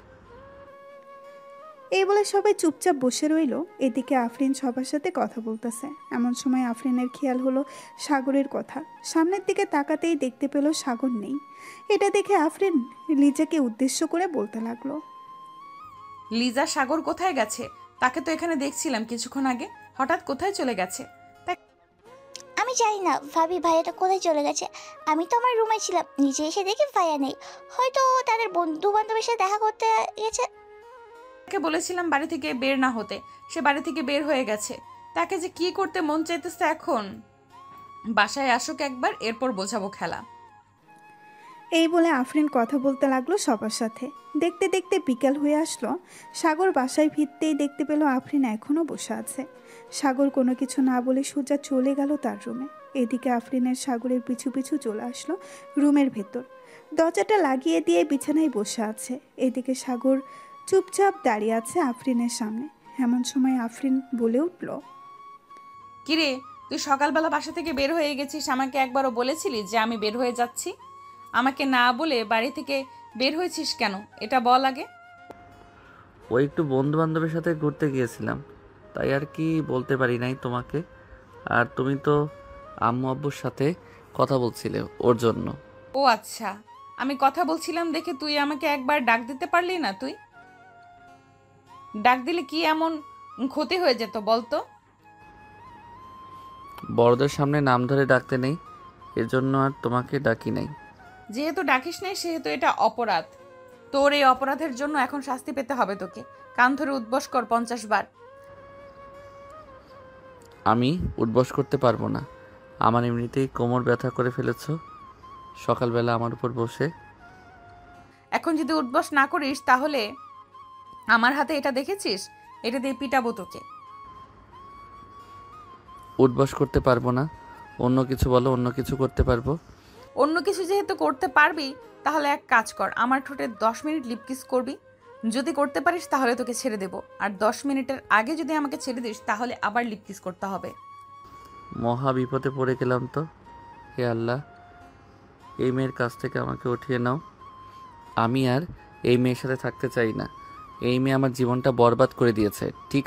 S2: এই বলে সবাই চুপচাপ বসে রইল। এদিকে আফরিন সবার সাথে কথা বলতেছে। এমন সময় আফরিনের খেয়াল হলো সাগরের কথা। সামনের দিকে তাকাতেই দেখতে পেল সাগর নেই। এটা দেখে আফরিন লিজাকে উদ্দেশ্য করে বলতে লাগলো,
S3: লিজা সাগর কোথায় গেছে? তাকে তো এখানে দেখছিলাম কিছুক্ষণ আগে, হঠাৎ কোথায় চলে গেছে?
S6: আমি জানি না ভাবি, ভাইয়াটা কোথায় চলে গেছে। আমি তো আমার রুমে ছিলাম, নিচে এসে দেখি ভাইয়া নেই। হয়তো তাদের বন্ধু বান্ধবের সাথে দেখা করতে গেছে।
S3: তাকে বলেছিলাম বাড়ি থেকে বের না হতে, সে বাড়ি থেকে বের হয়ে গেছে। তাকে যে কি করতে মন চাইতেছে এখন। বাসায় আসুক একবার, এরপর বোঝাবো খেলা।
S2: এই বলে আফরিন কথা বলতে লাগলো সবার সাথে। দেখতে দেখতে বিকেল হয়ে আসলো। সাগর বাসায় ফিরতেই দেখতে পেল আফরিন এখনও বসে আছে। সাগর কোনো কিছু না বলে সোজা চলে গেল তার রুমে। এদিকে আফরিনের সাগরের পিছু পিছু চলে আসলো রুমের ভেতর। দরজাটা লাগিয়ে দিয়ে বিছানায় বসে আছে। এদিকে সাগর চুপচাপ দাঁড়িয়ে আছে আফরিনের সামনে। এমন সময় আফরিন বলে উঠল,
S3: কিরে, তুই সকালবেলা বাসা থেকে বের হয়ে গেছিস, আমাকে একবারও বলেছিলি যে আমি বের হয়ে যাচ্ছি? আমাকে না বলে বাড়ি থেকে বের হয়েছিস কেন, এটা বল আগে।
S1: ওই একটু বন্ধু বান্ধবের সাথে ঘুরতে গিয়েছিলাম, তাই আর কি বলতে পারি নাই তোমাকে। আর তুমি তো আম্মু আব্বুর সাথে কথা বলছিলে ওর জন্য।
S3: ও আচ্ছা, আমি কথা বলছিলাম দেখে তুই আমাকে একবার ডাক দিতে পারলি না? তুই ডাক দিলে কি এমন ক্ষতি হয়ে যেত বলতো?
S1: বড়দের সামনে নাম ধরে ডাকতে নেই, এর জন্য আর তোমাকে ডাকি নাই।
S3: যেহেতু ডাকিস নাই সেহেতু এটা অপরাধ। তোর এই অপরাধের জন্য এখন শাস্তি পেতে হবে তোকে। কান ধরে উদ্বস কর 50 বার।
S1: আমি উঠবস করতে পারবো না, আমার এমনিতেই কোমর ব্যথা করে ফেলেছো সকালবেলা আমার উপর বসে।
S3: এখন যদি উদ্বস না করিস তাহলে আমার হাতে এটা দেখেছিস, এটা দিয়ে পিটাবো তোকে।
S1: উঠবস করতে পারবো না, অন্য কিছু বলো, অন্য কিছু করতে পারবো।
S3: অন্য কিছু যেহেতু করতে পারবি তাহলে এক কাজ কর, আমার ঠোঁটে 10 মিনিট লিপ কিস করবি। যদি করতে পারিস তাহলে তোকে ছেড়ে দেব, আর 10 মিনিটের আগে যদি আমাকে ছেড়ে দিস তাহলে আবার লিপ কিস করতে হবে।
S1: মহা বিপদে পড়ে গেলাম তো। হে আল্লাহ, এই মেয়ের কাছ থেকে আমাকে উঠিয়ে নাও। আমি আর এই মেয়ের সাথে থাকতে চাই না। এই মেয়ে আমার জীবনটা বরবাদ করে দিয়েছে। ঠিক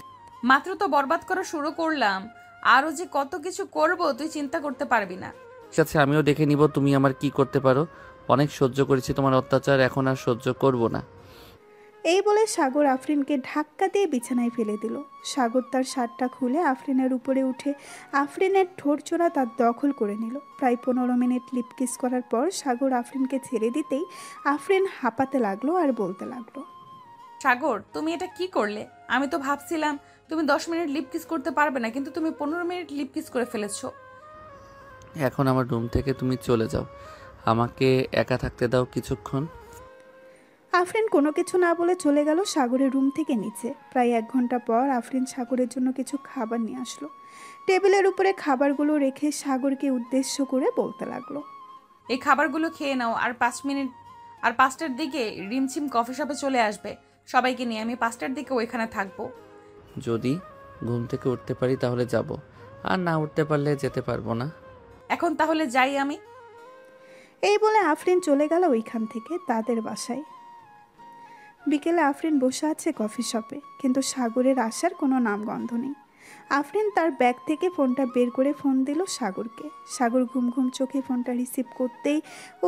S3: মাত্র তো বরবাদ করা শুরু করলাম, আরও যে কত কিছু করব তুই চিন্তা করতে পারবি না।
S1: আছে, আমিও দেখে নিব তুমি আমার কি করতে পারো। অনেক সহ্য করেছি তোমার অত্যাচার, এখন আর সহ্য করব না।
S2: এই বলে সাগর আফরিনকে ধাক্কা দিয়ে বিছানায় ফেলে দিল। সাগর তার শার্টটা খুলে আফরিনের উপরে উঠে আফরিনের ঠোঁটজোড়া তার দখল করে নিল। প্রায় 15 মিনিট লিপ কিস করার পর সাগর আফরিনকে ছেড়ে দিতেই আফরিন হাঁপাতে লাগলো আর বলতে লাগলো,
S3: সাগর তুমি এটা কি করলে? আমি তো ভাবছিলাম তুমি 10 মিনিট লিপ কিস করতে পারবে না, কিন্তু তুমি 15 মিনিট লিপ কিস করে ফেলেছো।
S1: এখন আমার রুম থেকে তুমি চলে যাও, আমাকে একা থাকতে দাও কিছুক্ষণ।
S2: আফরিন কোনো কিছু না বলে চলে গেল সাগরের রুম থেকে নিচে। প্রায় 1 ঘন্টা পর আফরিন সাগরের জন্য কিছু খাবার নিয়ে আসলো। টেবিলের উপরে খাবারগুলো রেখে সাগরকে উদ্দেশ্য করে বলতে লাগলো,
S3: এই খাবারগুলো খেয়ে নাও, আর 5 মিনিট আর 5টার দিকে রিমঝিম কফি শপে চলে আসবে সবাইকে নিয়ে। আমি 5টার দিকে ওইখানে থাকবো।
S1: যদি ঘুম থেকে উঠতে পারি তাহলে যাব, আর না উঠতে পারলে যেতে পারবো না।
S3: এখন তাহলে যাই আমি।
S2: এই বলে আফরিন চলে গেল ওইখান থেকে তাদের বাসায়। বিকেলে আফরিন বসে আছে কফি শপে, কিন্তু সাগরের আসার কোনো নামগন্ধ নেই। আফরিন তার ব্যাগ থেকে ফোনটা বের করে ফোন দিল সাগরকে। সাগর ঘুম ঘুম চোখে ফোনটা রিসিভ করতেই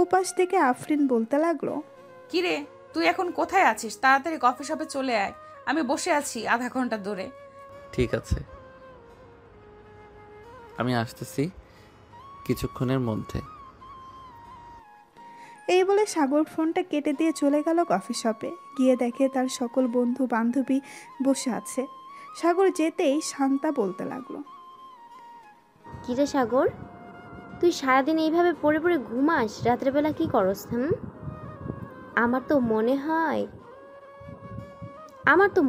S2: ওপাশ থেকে আফরিন বলতে লাগলো,
S3: কিরে তুই এখন কোথায় আছিস? তাড়াতাড়ি কফি শপে চলে আয়, আমি বসে আছি আধা ঘন্টা ধরে।
S1: ঠিক আছে, আমি আসতেছি কিছুক্ষণের মধ্যে।
S2: এই বলে সাগর ফোনটা কেটে দিয়ে চলে গেল কফি শপে। গিয়ে দেখে তার সকল বন্ধু বান্ধবী বসে আছে। সাগর যেতেই শান্তা বলতে লাগলো,
S14: কিরে সাগর, তুই সারাদিন এইভাবে পড়ে পড়ে ঘুমাস, রাত্রেবেলা কি করস? আমার তো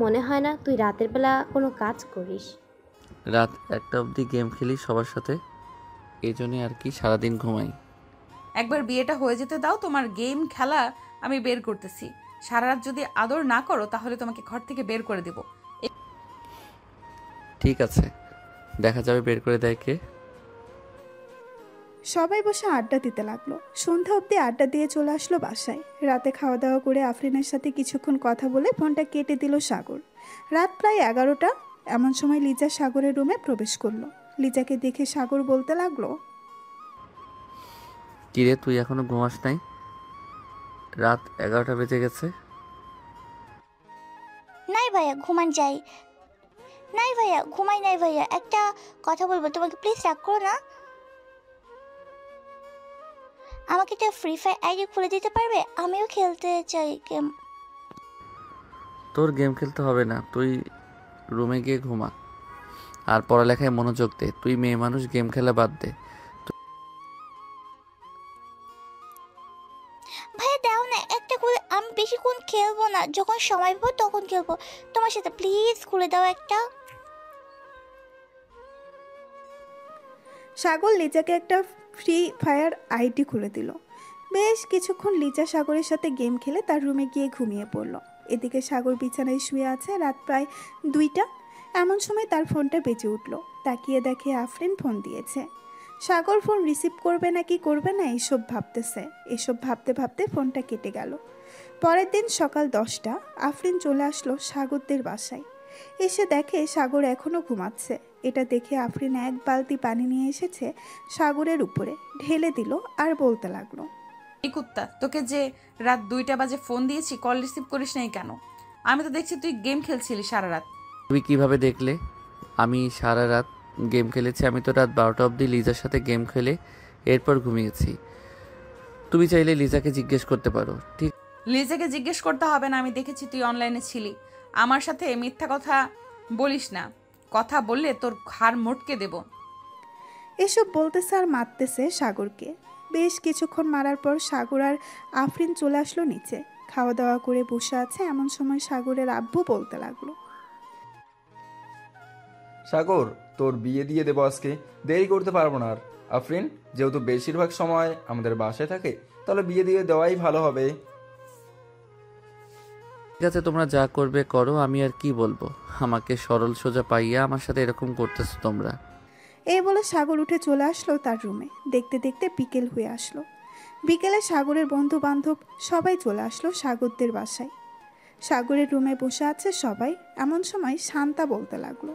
S14: মনে হয় না তুই রাতের বেলা কোনো কাজ করিস।
S1: রাত 1টা অবধি গেম খেলি সবার সাথে, এই জন্যই আর কি সারাদিন ঘুমাই।
S3: একবার বিয়েটা হয়ে যেতে দাও, তোমার গেম খেলা আমি বের করতেছি। সারা রাত যদি আদর না করো তাহলে তোমাকে ঘর থেকে বের করে দেব।
S1: ঠিক আছে, দেখা যাবে বের করে দেয় কে।
S2: সবাই বসে আড্ডা দিতে লাগলো। সন্ধ্যা অবধি আড্ডা দিয়ে চলে আসলো বাসায়। রাতে খাওয়া দাওয়া করে আফরিনের সাথে কিছুক্ষণ কথা বলে ফোনটা কেটে দিল সাগর। রাত প্রায় 11টা। এমন সময় লিজা সাগরের রুমে প্রবেশ করলো। লিজাকে দেখে সাগর বলতে লাগলো,
S1: কিরে তুই এখনো ঘুমাস নাই? রাত 11টা বেজে গেছে।
S6: নাই ভাইয়া ঘুমান যাই। নাই ভাইয়া ঘুমাই নাই ভাইয়া, একটা কথা বলবো তোমাকে, প্লিজ রাগ করো না। আমাকে একটা ফ্রি ফায়ার আইডি খুলে দিতে পারবে? আমিও খেলতে চাই গেম।
S1: তোর গেম খেলতে হবে না, তুই রুমে গিয়ে ঘুমা আর পড়ালেখায় মনোযোগ দে। তুই মেয়ে মানুষ, গেম খেলা বাদ দে।
S6: ভাইয়া দাও না একটা খুলে, আমি বেশিক্ষণ খেলবো না, যখন সময় পাবো তখন খেলবো তোমার সাথে, প্লিজ খুলে দাও একটা।
S2: সাগর লিজাকে একটা ফ্রি ফায়ার আইডি খুলে দিল। বেশ কিছুক্ষণ লিজা সাগরের সাথে গেম খেলে তার রুমে গিয়ে ঘুমিয়ে পড়ল। এদিকে সাগর বিছানায় শুয়ে আছে। রাত প্রায় 2টা। এমন সময় তার ফোনটা বেজে উঠল। তাকিয়ে দেখে আফরিন ফোন দিয়েছে। সাগর ফোন রিসিভ করবে না কি করবে না এইসব ভাবতেছে। এসব ভাবতে ভাবতে ফোনটা কেটে গেল। পরের দিন সকাল 10টা আফরিন চলে আসলো সাগরদের বাসায়। এসে দেখে সাগর এখনও ঘুমাচ্ছে। এটা দেখে আফরিন এক বালতি পানি নিয়ে এসেছে সাগরের উপরে ঢেলে দিল আর বলতে লাগলো,
S3: এই কুত্তা, তোকে যে রাত 2টা বাজে ফোন দিয়েছি, কল রিসিভ করিস নাই কেন? আমি তো দেখছি তুই গেম খেলছিলি সারা রাত।
S1: তুমি কিভাবে দেখলে আমি সারা রাত গেম খেলেছি? আমি তো রাত 12টা অবধি লিজার সাথে গেম খেলে এরপর ঘুমিয়েছি। তুমি চাইলে লিজাকে জিজ্ঞেস করতে পারো। ঠিক,
S3: লিজাকে জিজ্ঞেস করতে হবে না, আমি দেখেছি তুই অনলাইনে ছিলি। আমার সাথে মিথ্যা কথা বলিস না, কথা বললে তোর ঘাড় মোটকে দেব।
S2: এসব বলতেছে আর মারতেছে সাগরকে। বেশ কিছুক্ষণ মারার পর সাগর আর আফরিন চলে আসলো নিচে। খাওয়া দাওয়া করে বসে আছে। এমন সময় সাগরের আব্বু বলতে লাগলো,
S13: সাগর, তোর বিয়ে দিয়ে দেবো আজকে, দেরি করতে পারবো না আর। আফরিন যেহেতু বেশিরভাগ সময় আমাদের বাসায় থাকে, তাহলে বিয়ে দিয়ে দেওয়াই ভালো হবে।
S1: ঠিক আছে, তোমরা যা করবে করো, আমি আর কি বলবো। আমাকে সরল সোজা পাইয়া আমার সাথে এরকম করতেছো তোমরা।
S2: এই বলে সাগর উঠে চলে আসলো তার রুমে। দেখতে দেখতে বিকেল হয়ে আসলো। বিকেলে সাগরের বন্ধু বান্ধব সবাই চলে আসলো সাগরদের বাসায়। সাগরের রুমে বসে আছে সবাই। এমন সময় শান্তা বলতে লাগলো,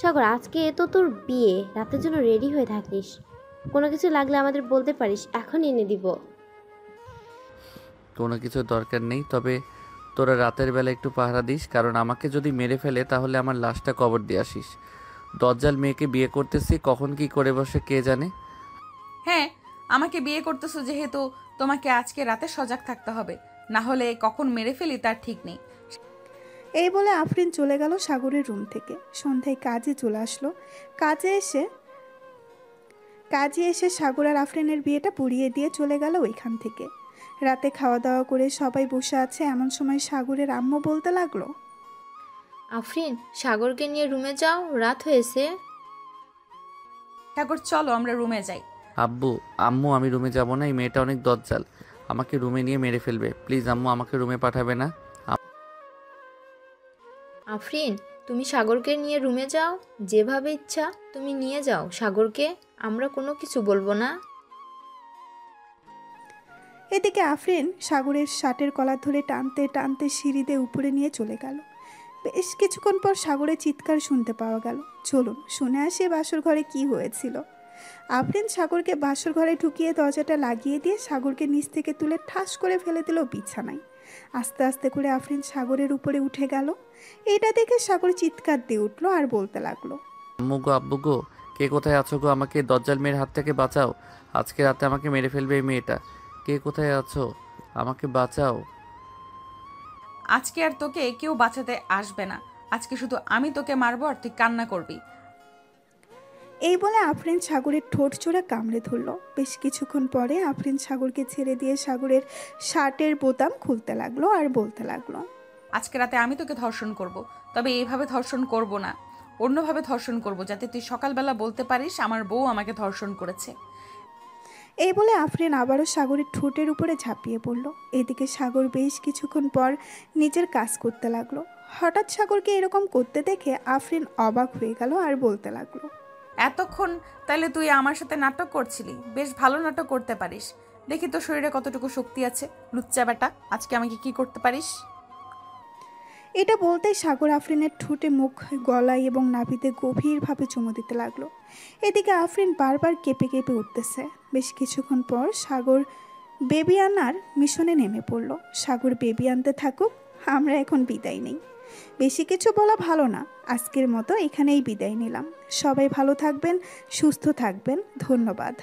S14: সাগর, আজকে তো তোর বিয়ে, রাতের জন্য রেডি হয়ে থাকিস। কোনো কিছু লাগলে আমাদের বলতে পারিস, এখন এনে দিব।
S1: কোনো কিছু দরকার নেই, তবে তোরা রাতের বেলা একটু পাহারা দিস, কারণ আমাকে যদি মেরে ফেলে তাহলে আমার লাশটা কবর দিয়ে আসিস। দজ্জাল মেয়েকে বিয়ে করতেছি, কখন কি করে বসে কে জানে।
S3: হ্যাঁ, আমাকে বিয়ে করতেছো যেহেতু তোমাকে আজকে রাতে সজাগ থাকতে হবে, না হলে কখন মেরে ফেলি তার ঠিক নেই।
S2: এই বলে আফরিন চলে গেল সাগরের রুম থেকে। সন্ধ্যায় কাজে চলে আসলো। কাজে এসে সাগর আর আফরিনের বিয়েটা পুড়িয়ে দিয়ে চলে গেল ওইখান থেকে। রাতে খাওয়া দাওয়া করে সবাই বসে আছে। এমন সময় সাগরের আম্মু বলতে লাগলো,
S7: আফরিন, সাগরকে নিয়ে রুমে যাও, রাত হয়েছে।
S3: সাগর চলো আমরা রুমে যাই।
S1: আম্মু আমি রুমে যাব না, এই মেয়েটা অনেক দজ্জাল, আমাকে রুমে নিয়ে মেরে ফেলবে। প্লিজ আম্মু, আমাকে রুমে পাঠাবে না।
S7: আফরিন, তুমি সাগরকে নিয়ে রুমে যাও, যেভাবে ইচ্ছা তুমি নিয়ে যাও সাগরকে, আমরা কোনো কিছু বলবো না।
S2: এদিকে আফরিন সাগরের শার্টের কলার ধরে টানতে টানতে সিঁড়িতে উপরে নিয়ে চলে গেল। বেশ কিছুক্ষণ পর সাগরের চিৎকার শুনতে পাওয়া গেল। চলুন শুনে আসি বাসর ঘরে কি হয়েছিল। আফরিন সাগরকে বাসর ঘরে ঢুকিয়ে দরজাটা লাগিয়ে দিয়ে সাগরকে নিচ থেকে তুলে ঠাস করে ফেলে দিল বিছানায়। আস্তে আস্তে করে আফরিন সাগরের উপরে উঠে গেল। এটা দেখে সাগর চিৎকার দিয়ে উঠলো আর বলতে লাগলো,
S1: আব্বু গো, কে কোথায় আছো গো? আমাকে দজ্জাল মেয়ের হাত থেকে বাঁচাও। আজকে রাতে আমাকে মেরে ফেলবে এই মেয়েটা। কে কোথায় আছো? আমাকে বাঁচাও।
S3: আজকে আর তোকে কেউ বাঁচাতে আসবে না। আজকে শুধু আমি তোকে মারবো আর তুই কান্না করবি।
S2: এই বলে আফরিন সাগরের ঠোঁট চোরা কামড়ে ধরল। বেশ কিছুক্ষণ পরে আফরিন সাগরকে ছেড়ে দিয়ে সাগরের শার্টের বোতাম খুলতে লাগলো আর বলতে লাগলো,
S3: আজকে রাতে আমি তোকে ধর্ষণ করব, তবে এইভাবে ধর্ষণ করব না, অন্যভাবে ধর্ষণ করব, যাতে তুই সকালবেলা বলতে পারিস আমার বউ আমাকে ধর্ষণ করেছে।
S2: এই বলে আফরিন আবারও সাগরের ঠোঁটের উপরে ঝাঁপিয়ে পড়ল। এদিকে সাগর বেশ কিছুক্ষণ পর নিজের কাজ করতে লাগলো। হঠাৎ সাগরকে এরকম করতে দেখে আফরিন অবাক হয়ে গেল আর বলতে লাগলো,
S3: এতক্ষণ তাহলে তুই আমার সাথে নাটক করছিলি? বেশ ভালো নাটক করতে পারিস। দেখি তোর শরীরে কতটুকু শক্তি আছে। লুচ্চা বেটা, আজকে আমাকে কি করতে পারিস?
S2: এটা বলতেই সাগর আফরিনের ঠোঁটে, মুখ, গলায় এবং নাভিতে গভীরভাবে চুমু দিতে লাগলো। এদিকে আফরিন বারবার কেঁপে কেঁপে উঠতেছে। বেশ কিছুক্ষণ পর সাগর বেবি আনার মিশনে নেমে পড়ল। সাগর বেবি আনতে থাকুক, আমরা এখন বিদায় নেই। বেশি কিছু বলা ভালো না, আজকের মতো এখানেই বিদায় নিলাম। সবাই ভালো থাকবেন, সুস্থ থাকবেন। ধন্যবাদ।